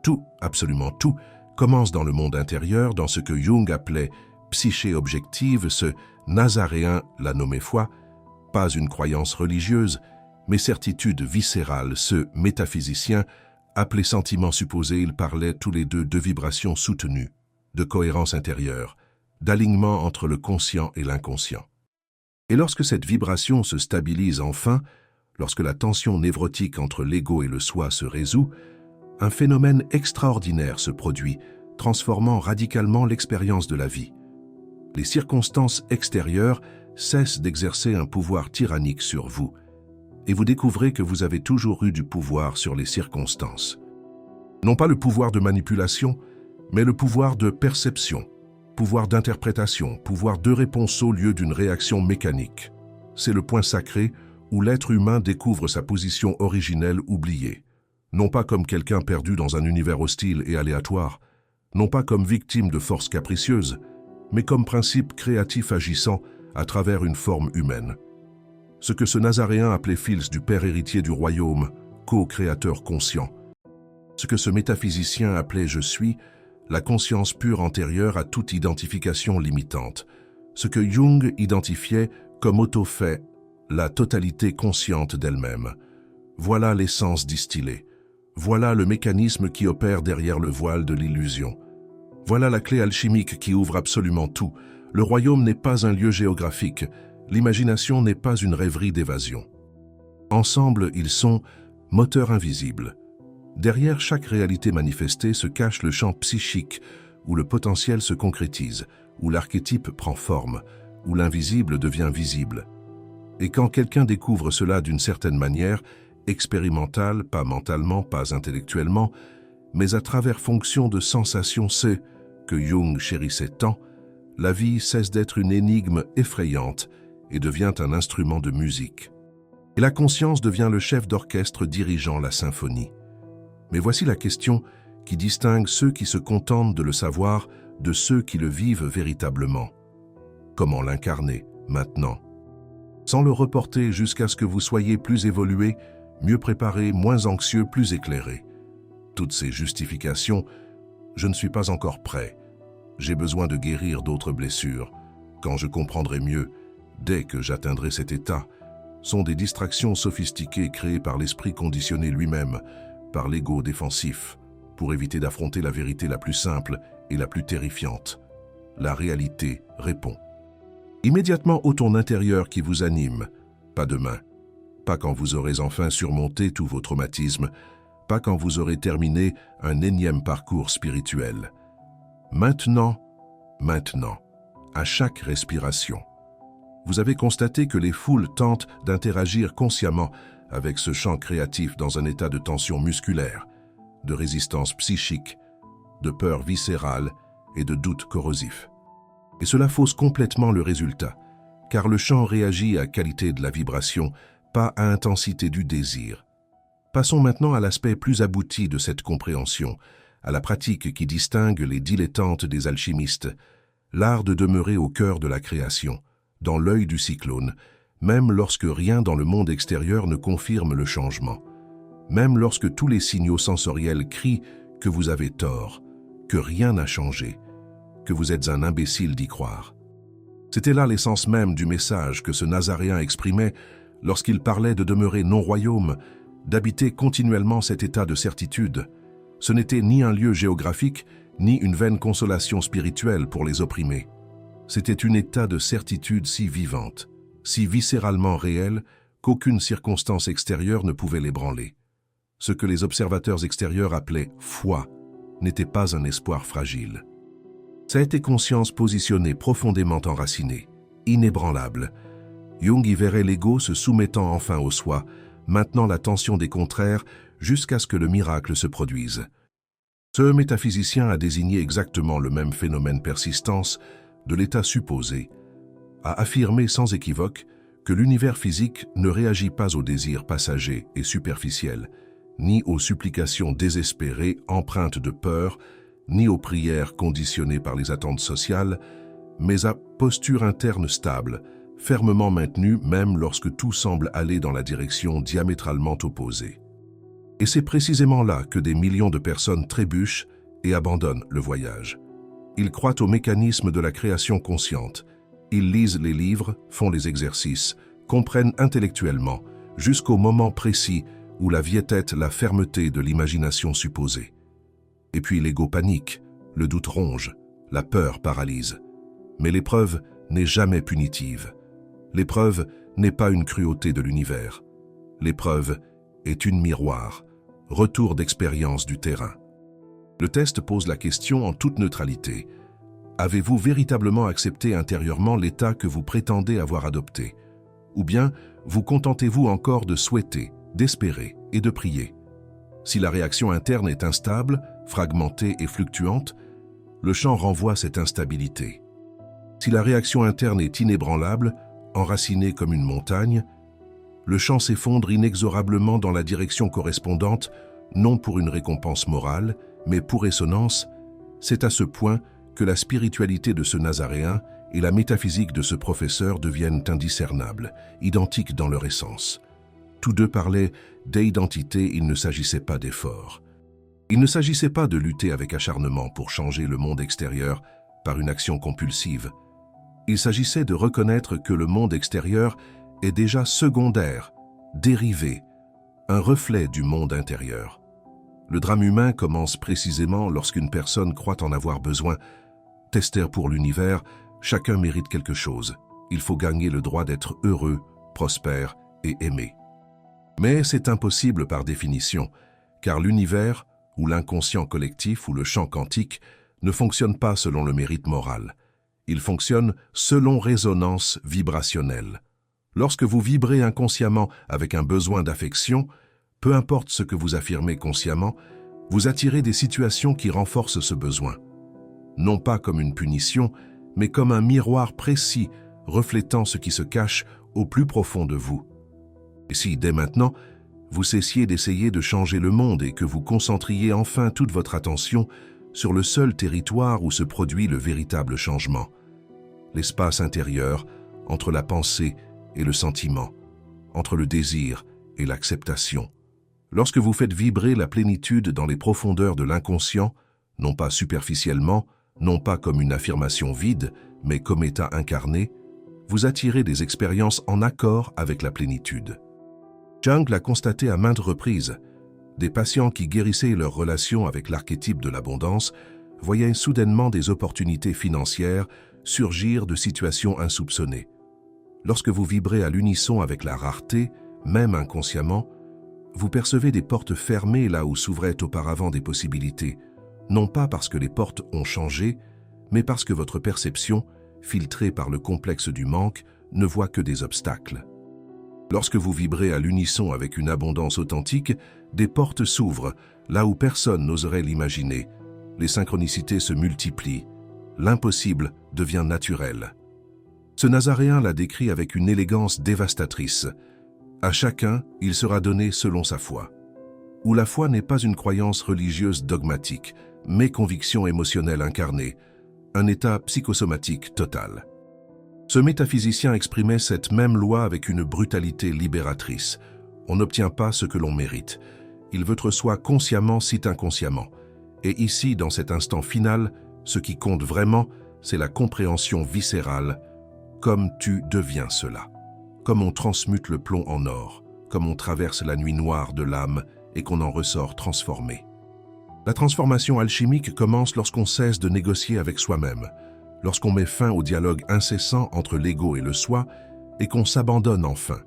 Tout, absolument tout, commence dans le monde intérieur, dans ce que Jung appelait psyché objective, ce nazaréen l'a nommé foi, pas une croyance religieuse, mais certitude viscérale, ce métaphysicien appelé sentiment supposé, ils parlaient tous les deux de vibrations soutenues, de cohérence intérieure, d'alignement entre le conscient et l'inconscient. Et lorsque cette vibration se stabilise enfin, lorsque la tension névrotique entre l'ego et le soi se résout, un phénomène extraordinaire se produit, transformant radicalement l'expérience de la vie. Les circonstances extérieures cessent d'exercer un pouvoir tyrannique sur vous, et vous découvrez que vous avez toujours eu du pouvoir sur les circonstances. Non pas le pouvoir de manipulation, mais le pouvoir de perception, pouvoir d'interprétation, pouvoir de réponse au lieu d'une réaction mécanique. C'est le point sacré où l'être humain découvre sa position originelle oubliée, non pas comme quelqu'un perdu dans un univers hostile et aléatoire, non pas comme victime de forces capricieuses, mais comme principe créatif agissant à travers une forme humaine. Ce que ce Nazaréen appelait Fils du Père héritier du royaume, co-créateur conscient. Ce que ce métaphysicien appelait Je suis, la conscience pure antérieure à toute identification limitante. Ce que Jung identifiait comme auto-fait, la totalité consciente d'elle-même. Voilà l'essence distillée. Voilà le mécanisme qui opère derrière le voile de l'illusion. Voilà la clé alchimique qui ouvre absolument tout. Le royaume n'est pas un lieu géographique. L'imagination n'est pas une rêverie d'évasion. Ensemble, ils sont moteurs invisibles. Derrière chaque réalité manifestée se cache le champ psychique, où le potentiel se concrétise, où l'archétype prend forme, où l'invisible devient visible. Et quand quelqu'un découvre cela d'une certaine manière, expérimentale, pas mentalement, pas intellectuellement, mais à travers fonction de sensations, c'est que Jung chérissait tant, la vie cesse d'être une énigme effrayante et devient un instrument de musique. Et la conscience devient le chef d'orchestre dirigeant la symphonie. Mais voici la question qui distingue ceux qui se contentent de le savoir de ceux qui le vivent véritablement. Comment l'incarner maintenant? Sans le reporter jusqu'à ce que vous soyez plus évolué, mieux préparé, moins anxieux, plus éclairé. Toutes ces justifications, je ne suis pas encore prêt. J'ai besoin de guérir d'autres blessures. Quand je comprendrai mieux, dès que j'atteindrai cet état, sont des distractions sophistiquées créées par l'esprit conditionné lui-même, par l'ego défensif, pour éviter d'affronter la vérité la plus simple et la plus terrifiante. La réalité répond. Immédiatement au ton intérieur qui vous anime, pas demain, pas quand vous aurez enfin surmonté tous vos traumatismes, pas quand vous aurez terminé un énième parcours spirituel. Maintenant, à chaque respiration. Vous avez constaté que les foules tentent d'interagir consciemment avec ce champ créatif dans un état de tension musculaire, de résistance psychique, de peur viscérale et de doute corrosif. Et cela fausse complètement le résultat, car le champ réagit à qualité de la vibration, pas à intensité du désir. Passons maintenant à l'aspect plus abouti de cette compréhension, à la pratique qui distingue les dilettantes des alchimistes, l'art de demeurer au cœur de la création, dans l'œil du cyclone, même lorsque rien dans le monde extérieur ne confirme le changement, même lorsque tous les signaux sensoriels crient que vous avez tort, que rien n'a changé, que vous êtes un imbécile d'y croire. C'était là l'essence même du message que ce Nazaréen exprimait lorsqu'il parlait de demeurer non-royaume, d'habiter continuellement cet état de certitude. Ce n'était ni un lieu géographique, ni une vaine consolation spirituelle pour les opprimés. C'était un état de certitude si vivante, si viscéralement réelle, qu'aucune circonstance extérieure ne pouvait l'ébranler. Ce que les observateurs extérieurs appelaient « foi » n'était pas un espoir fragile. Ça a été conscience positionnée profondément enracinée, inébranlable. Jung y verrait l'ego se soumettant enfin au soi, maintenant la tension des contraires jusqu'à ce que le miracle se produise. Ce métaphysicien a désigné exactement le même phénomène persistance de l'état supposé, a affirmé sans équivoque que l'univers physique ne réagit pas aux désirs passagers et superficiels, ni aux supplications désespérées empreintes de peur, ni aux prières conditionnées par les attentes sociales, mais à posture interne stable, fermement maintenue même lorsque tout semble aller dans la direction diamétralement opposée. Et c'est précisément là que des millions de personnes trébuchent et abandonnent le voyage. Ils croient au mécanisme de la création consciente. Ils lisent les livres, font les exercices, comprennent intellectuellement, jusqu'au moment précis où la viette la fermeté de l'imagination supposée. Et puis l'ego panique, le doute ronge, la peur paralyse. Mais l'épreuve n'est jamais punitive. L'épreuve n'est pas une cruauté de l'univers. L'épreuve est une miroir, retour d'expérience du terrain. Le test pose la question en toute neutralité. Avez-vous véritablement accepté intérieurement l'état que vous prétendez avoir adopté? Ou bien vous contentez-vous encore de souhaiter, d'espérer et de prier? Si la réaction interne est instable, fragmentée et fluctuante, le champ renvoie cette instabilité. Si la réaction interne est inébranlable, enracinée comme une montagne, le champ s'effondre inexorablement dans la direction correspondante, non pour une récompense morale, mais pour résonance. C'est à ce point que la spiritualité de ce Nazaréen et la métaphysique de ce professeur deviennent indiscernables, identiques dans leur essence. Tous deux parlaient d'identité, il ne s'agissait pas d'effort. Il ne s'agissait pas de lutter avec acharnement pour changer le monde extérieur par une action compulsive. Il s'agissait de reconnaître que le monde extérieur est déjà secondaire, dérivé, un reflet du monde intérieur. Le drame humain commence précisément lorsqu'une personne croit en avoir besoin. Tester pour l'univers, chacun mérite quelque chose. Il faut gagner le droit d'être heureux, prospère et aimé. Mais c'est impossible par définition, car l'univers, ou l'inconscient collectif, ou le champ quantique, ne fonctionne pas selon le mérite moral. Il fonctionne selon résonance vibrationnelle. Lorsque vous vibrez inconsciemment avec un besoin d'affection, peu importe ce que vous affirmez consciemment, vous attirez des situations qui renforcent ce besoin. Non pas comme une punition, mais comme un miroir précis reflétant ce qui se cache au plus profond de vous. Et si, dès maintenant, vous cessiez d'essayer de changer le monde et que vous concentriez enfin toute votre attention sur le seul territoire où se produit le véritable changement, l'espace intérieur entre la pensée et le sentiment, entre le désir et l'acceptation. Lorsque vous faites vibrer la plénitude dans les profondeurs de l'inconscient, non pas superficiellement, non pas comme une affirmation vide, mais comme état incarné, vous attirez des expériences en accord avec la plénitude. Jung l'a constaté à maintes reprises. Des patients qui guérissaient leur relation avec l'archétype de l'abondance voyaient soudainement des opportunités financières surgir de situations insoupçonnées. Lorsque vous vibrez à l'unisson avec la rareté, même inconsciemment, vous percevez des portes fermées là où s'ouvraient auparavant des possibilités, non pas parce que les portes ont changé, mais parce que votre perception, filtrée par le complexe du manque, ne voit que des obstacles. Lorsque vous vibrez à l'unisson avec une abondance authentique, des portes s'ouvrent là où personne n'oserait l'imaginer. Les synchronicités se multiplient. L'impossible devient naturel. Ce Nazaréen l'a décrit avec une élégance dévastatrice. À chacun, il sera donné selon sa foi. Où la foi n'est pas une croyance religieuse dogmatique, mais conviction émotionnelle incarnée, un état psychosomatique total. Ce métaphysicien exprimait cette même loi avec une brutalité libératrice. On n'obtient pas ce que l'on mérite. Il veut être soi consciemment, sit inconsciemment. Et ici, dans cet instant final, ce qui compte vraiment, c'est la compréhension viscérale, comme tu deviens cela. Comme on transmute le plomb en or, comme on traverse la nuit noire de l'âme et qu'on en ressort transformé. La transformation alchimique commence lorsqu'on cesse de négocier avec soi-même, lorsqu'on met fin au dialogue incessant entre l'ego et le soi et qu'on s'abandonne enfin.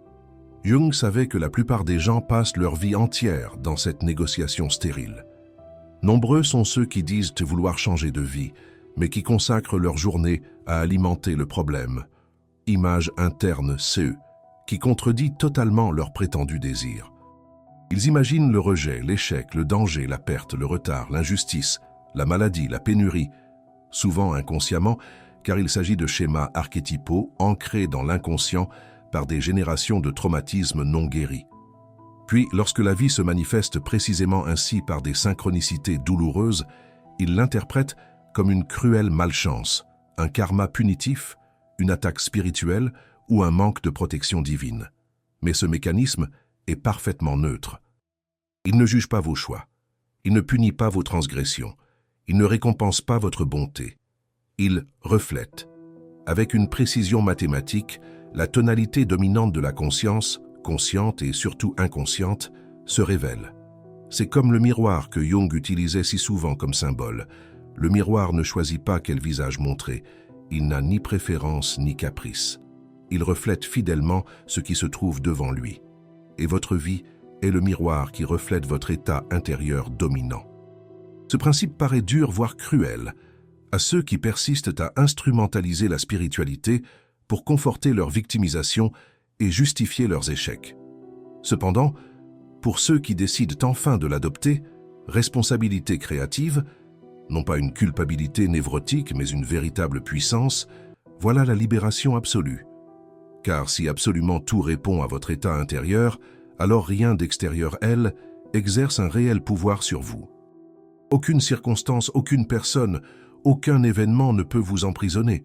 Jung savait que la plupart des gens passent leur vie entière dans cette négociation stérile. Nombreux sont ceux qui disent vouloir changer de vie, mais qui consacrent leur journée à alimenter le problème. Image interne CE, qui contredit totalement leur prétendu désir. Ils imaginent le rejet, l'échec, le danger, la perte, le retard, l'injustice, la maladie, la pénurie, souvent inconsciemment, car il s'agit de schémas archétypaux ancrés dans l'inconscient par des générations de traumatismes non guéris. Puis, lorsque la vie se manifeste précisément ainsi par des synchronicités douloureuses, ils l'interprètent comme une cruelle malchance, un karma punitif, une attaque spirituelle ou un manque de protection divine. Mais ce mécanisme est parfaitement neutre. Il ne juge pas vos choix. Il ne punit pas vos transgressions. Il ne récompense pas votre bonté. Il reflète, avec une précision mathématique, la tonalité dominante de la conscience, consciente et surtout inconsciente, se révèle. C'est comme le miroir que Jung utilisait si souvent comme symbole. Le miroir ne choisit pas quel visage montrer. Il n'a ni préférence ni caprice. Il reflète fidèlement ce qui se trouve devant lui. Et votre vie est le miroir qui reflète votre état intérieur dominant. Ce principe paraît dur, voire cruel, à ceux qui persistent à instrumentaliser la spiritualité pour conforter leur victimisation et justifier leurs échecs. Cependant, pour ceux qui décident enfin de l'adopter, responsabilité créative, non pas une culpabilité névrotique mais une véritable puissance, voilà la libération absolue. car si absolument tout répond à votre état intérieur, alors rien d'extérieur, elle, exerce un réel pouvoir sur vous. Aucune circonstance, aucune personne, aucun événement ne peut vous emprisonner,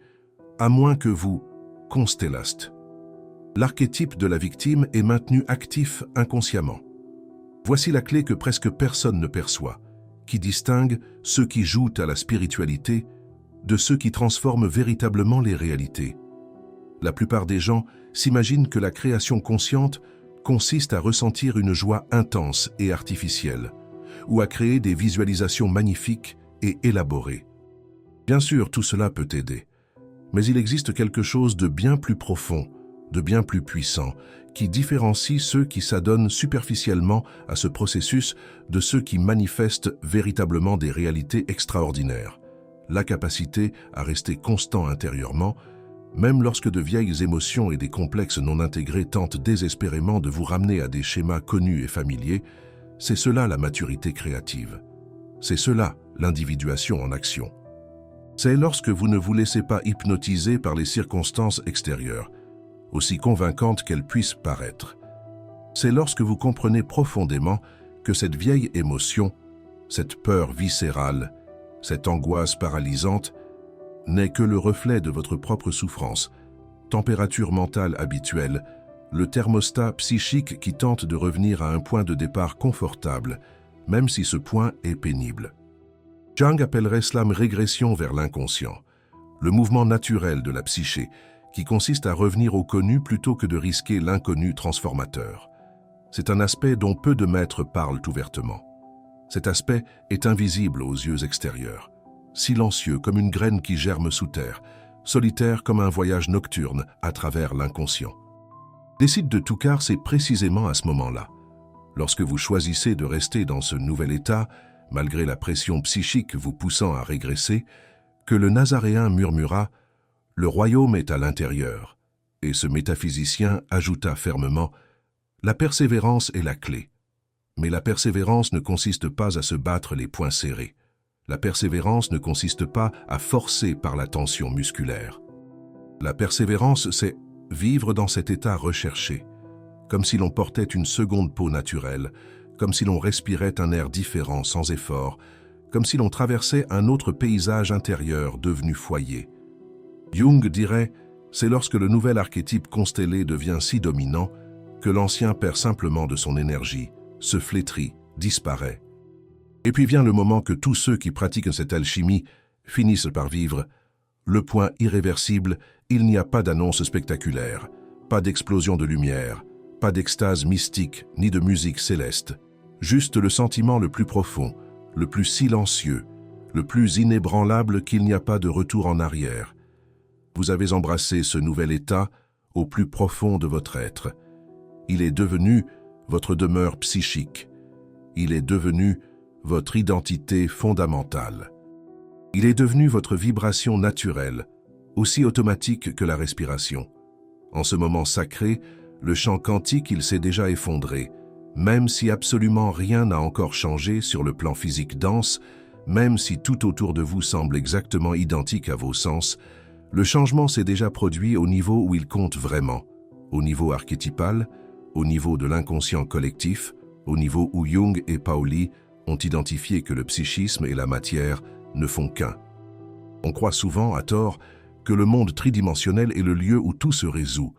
à moins que vous constellaste. L'archétype de la victime est maintenu actif inconsciemment. Voici la clé que presque personne ne perçoit, qui distingue ceux qui jouent à la spiritualité de ceux qui transforment véritablement les réalités. La plupart des gens s'imaginent que la création consciente consiste à ressentir une joie intense et artificielle, ou à créer des visualisations magnifiques et élaborées. Bien sûr, tout cela peut aider, mais il existe quelque chose de bien plus profond, de bien plus puissant, qui différencie ceux qui s'adonnent superficiellement à ce processus de ceux qui manifestent véritablement des réalités extraordinaires. La capacité à rester constant intérieurement, même lorsque de vieilles émotions et des complexes non intégrés tentent désespérément de vous ramener à des schémas connus et familiers, c'est cela la maturité créative. C'est cela l'individuation en action. C'est lorsque vous ne vous laissez pas hypnotiser par les circonstances extérieures, aussi convaincantes qu'elles puissent paraître. C'est lorsque vous comprenez profondément que cette vieille émotion, cette peur viscérale, cette angoisse paralysante, n'est que le reflet de votre propre souffrance, température mentale habituelle, le thermostat psychique qui tente de revenir à un point de départ confortable, même si ce point est pénible. Jung appellerait cela régression vers l'inconscient, le mouvement naturel de la psyché, qui consiste à revenir au connu plutôt que de risquer l'inconnu transformateur. C'est un aspect dont peu de maîtres parlent ouvertement. Cet aspect est invisible aux yeux extérieurs, silencieux comme une graine qui germe sous terre, solitaire comme un voyage nocturne à travers l'inconscient. Décide de tout car c'est précisément à ce moment-là, lorsque vous choisissez de rester dans ce nouvel état, malgré la pression psychique vous poussant à régresser, que le Nazaréen murmura « Le royaume est à l'intérieur », et ce métaphysicien ajouta fermement « La persévérance est la clé. Mais la persévérance ne consiste pas à se battre les poings serrés. La persévérance ne consiste pas à forcer par la tension musculaire. La persévérance, c'est vivre dans cet état recherché, comme si l'on portait une seconde peau naturelle, comme si l'on respirait un air différent sans effort, comme si l'on traversait un autre paysage intérieur devenu foyer. Jung dirait, c'est lorsque le nouvel archétype constellé devient si dominant que l'ancien perd simplement de son énergie, se flétrit, disparaît. Et puis vient le moment que tous ceux qui pratiquent cette alchimie finissent par vivre le point irréversible, il n'y a pas d'annonce spectaculaire, pas d'explosion de lumière, pas d'extase mystique ni de musique céleste, juste le sentiment le plus profond, le plus silencieux, le plus inébranlable qu'il n'y a pas de retour en arrière. Vous avez embrassé ce nouvel état au plus profond de votre être. Il est devenu votre demeure psychique. Il est devenu votre identité fondamentale. Il est devenu votre vibration naturelle, aussi automatique que la respiration. En ce moment sacré, le champ quantique, il s'est déjà effondré, même si absolument rien n'a encore changé sur le plan physique dense, même si tout autour de vous semble exactement identique à vos sens, le changement s'est déjà produit au niveau où il compte vraiment, au niveau archétypal, au niveau de l'inconscient collectif, au niveau où Jung et Pauli ont identifié que le psychisme et la matière ne font qu'un. On croit souvent, à tort, que le monde tridimensionnel est le lieu où tout se résout,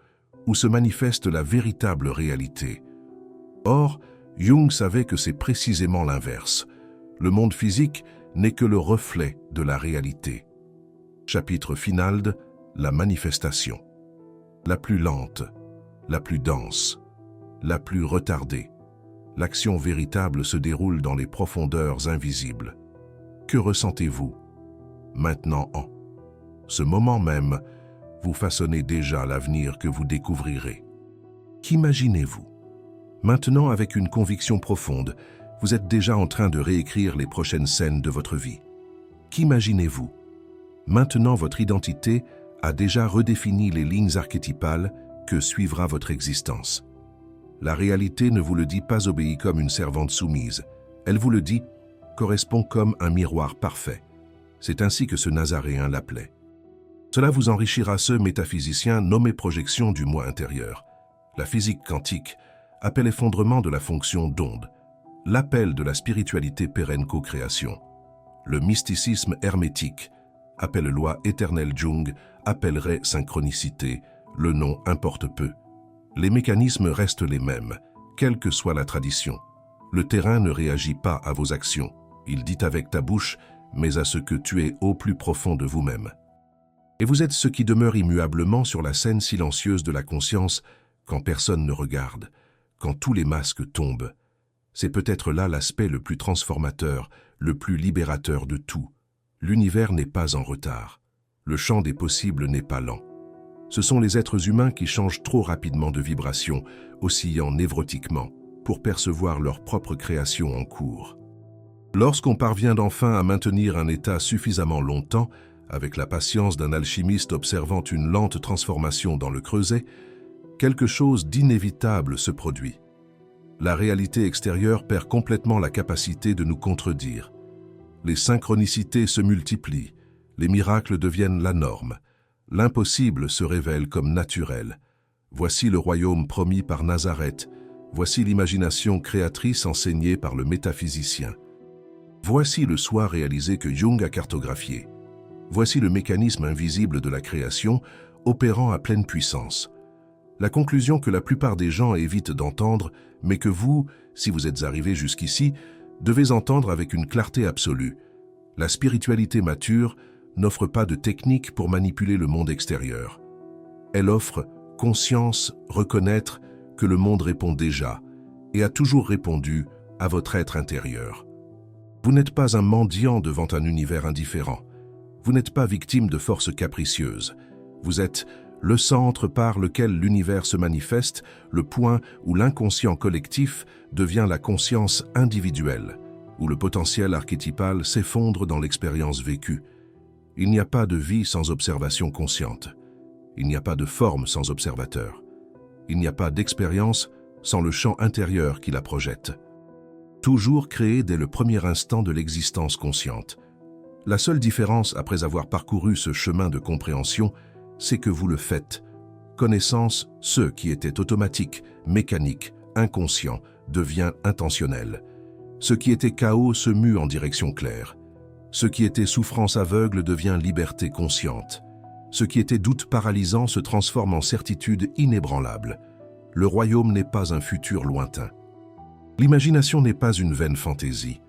où se manifeste la véritable réalité. Or, Jung savait que c'est précisément l'inverse. Le monde physique n'est que le reflet de la réalité. Chapitre final de la manifestation. La plus lente, la plus dense, la plus retardée. L'action véritable se déroule dans les profondeurs invisibles. Que ressentez-vous? Maintenant en ce moment même, vous façonnez déjà l'avenir que vous découvrirez. Qu'imaginez-vous? Maintenant, avec une conviction profonde, vous êtes déjà en train de réécrire les prochaines scènes de votre vie. Qu'imaginez-vous? Maintenant, votre identité a déjà redéfini les lignes archétypales que suivra votre existence. La réalité ne vous le dit pas obéie comme une servante soumise. Elle vous le dit, correspond comme un miroir parfait. C'est ainsi que ce Nazaréen l'appelait. Cela vous enrichira. Ce métaphysicien nommé projection du moi intérieur. La physique quantique appelle effondrement de la fonction d'onde, l'appel de la spiritualité pérenne co-création. Le mysticisme hermétique appelle loi éternelle. Jung appellerait synchronicité, le nom importe peu. Les mécanismes restent les mêmes, quelle que soit la tradition. Le terrain ne réagit pas à vos actions, il dit avec ta bouche, mais à ce que tu es au plus profond de vous-même. Et vous êtes ce qui demeure immuablement sur la scène silencieuse de la conscience quand personne ne regarde, quand tous les masques tombent. C'est peut-être là l'aspect le plus transformateur, le plus libérateur de tout. L'univers n'est pas en retard. Le champ des possibles n'est pas lent. Ce sont les êtres humains qui changent trop rapidement de vibration, oscillant névrotiquement, pour percevoir leur propre création en cours. Lorsqu'on parvient enfin à maintenir un état suffisamment longtemps, avec la patience d'un alchimiste observant une lente transformation dans le creuset, quelque chose d'inévitable se produit. La réalité extérieure perd complètement la capacité de nous contredire. Les synchronicités se multiplient, les miracles deviennent la norme, l'impossible se révèle comme naturel. Voici le royaume promis par Nazareth, voici l'imagination créatrice enseignée par le métaphysicien. Voici le soi réalisé que Jung a cartographié. Voici le mécanisme invisible de la création, opérant à pleine puissance. La conclusion que la plupart des gens évitent d'entendre, mais que vous, si vous êtes arrivé jusqu'ici, devez entendre avec une clarté absolue. La spiritualité mature n'offre pas de technique pour manipuler le monde extérieur. Elle offre conscience, reconnaître que le monde répond déjà, et a toujours répondu à votre être intérieur. Vous n'êtes pas un mendiant devant un univers indifférent. Vous n'êtes pas victime de forces capricieuses. Vous êtes le centre par lequel l'univers se manifeste, le point où l'inconscient collectif devient la conscience individuelle, où le potentiel archétypal s'effondre dans l'expérience vécue. Il n'y a pas de vie sans observation consciente. Il n'y a pas de forme sans observateur. Il n'y a pas d'expérience sans le champ intérieur qui la projette. Toujours créée dès le premier instant de l'existence consciente. La seule différence après avoir parcouru ce chemin de compréhension, c'est que vous le faites. Connaissance, ce qui était automatique, mécanique, inconscient, devient intentionnel. Ce qui était chaos se mue en direction claire. Ce qui était souffrance aveugle devient liberté consciente. Ce qui était doute paralysant se transforme en certitude inébranlable. Le royaume n'est pas un futur lointain. L'imagination n'est pas une vaine fantaisie.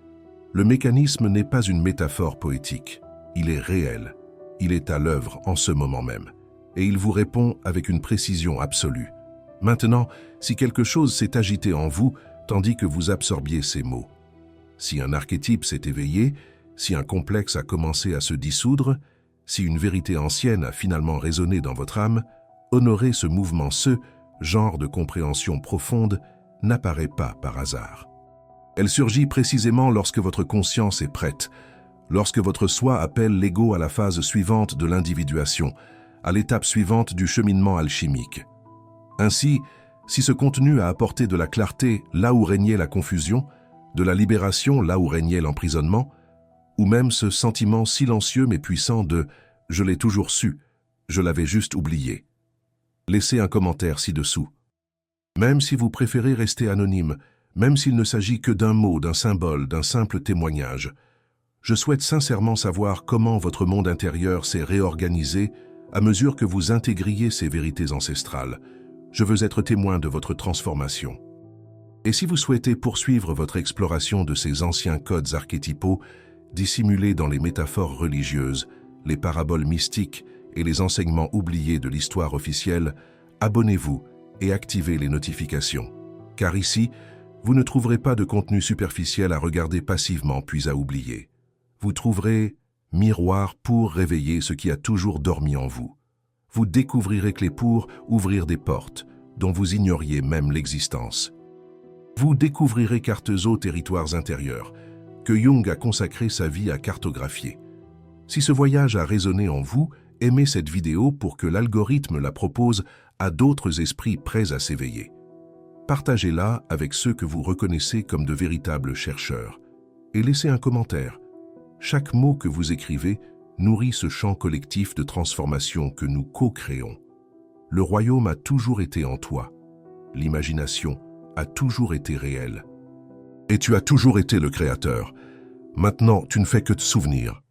Le mécanisme n'est pas une métaphore poétique. Il est réel. Il est à l'œuvre en ce moment même. Et il vous répond avec une précision absolue. Maintenant, si quelque chose s'est agité en vous, tandis que vous absorbiez ces mots, si un archétype s'est éveillé, si un complexe a commencé à se dissoudre, si une vérité ancienne a finalement résonné dans votre âme, honorez ce mouvement. Ce genre de compréhension profonde n'apparaît pas par hasard. Elle surgit précisément lorsque votre conscience est prête, lorsque votre soi appelle l'ego à la phase suivante de l'individuation, à l'étape suivante du cheminement alchimique. Ainsi, si ce contenu a apporté de la clarté là où régnait la confusion, de la libération là où régnait l'emprisonnement, ou même ce sentiment silencieux mais puissant de « je l'ai toujours su, je l'avais juste oublié », laissez un commentaire ci-dessous. Même si vous préférez rester anonyme, même s'il ne s'agit que d'un mot, d'un symbole, d'un simple témoignage, je souhaite sincèrement savoir comment votre monde intérieur s'est réorganisé à mesure que vous intégriez ces vérités ancestrales. Je veux être témoin de votre transformation. Et si vous souhaitez poursuivre votre exploration de ces anciens codes archétypaux, dissimulés dans les métaphores religieuses, les paraboles mystiques et les enseignements oubliés de l'histoire officielle, abonnez-vous et activez les notifications. Car ici, vous ne trouverez pas de contenu superficiel à regarder passivement puis à oublier. Vous trouverez miroir pour réveiller ce qui a toujours dormi en vous. Vous découvrirez clés pour ouvrir des portes dont vous ignoriez même l'existence. Vous découvrirez cartes aux territoires intérieurs que Jung a consacré sa vie à cartographier. Si ce voyage a résonné en vous, aimez cette vidéo pour que l'algorithme la propose à d'autres esprits prêts à s'éveiller. Partagez-la avec ceux que vous reconnaissez comme de véritables chercheurs et laissez un commentaire. Chaque mot que vous écrivez nourrit ce champ collectif de transformation que nous co-créons. Le royaume a toujours été en toi. L'imagination a toujours été réelle. Et tu as toujours été le créateur. Maintenant, tu ne fais que te souvenir.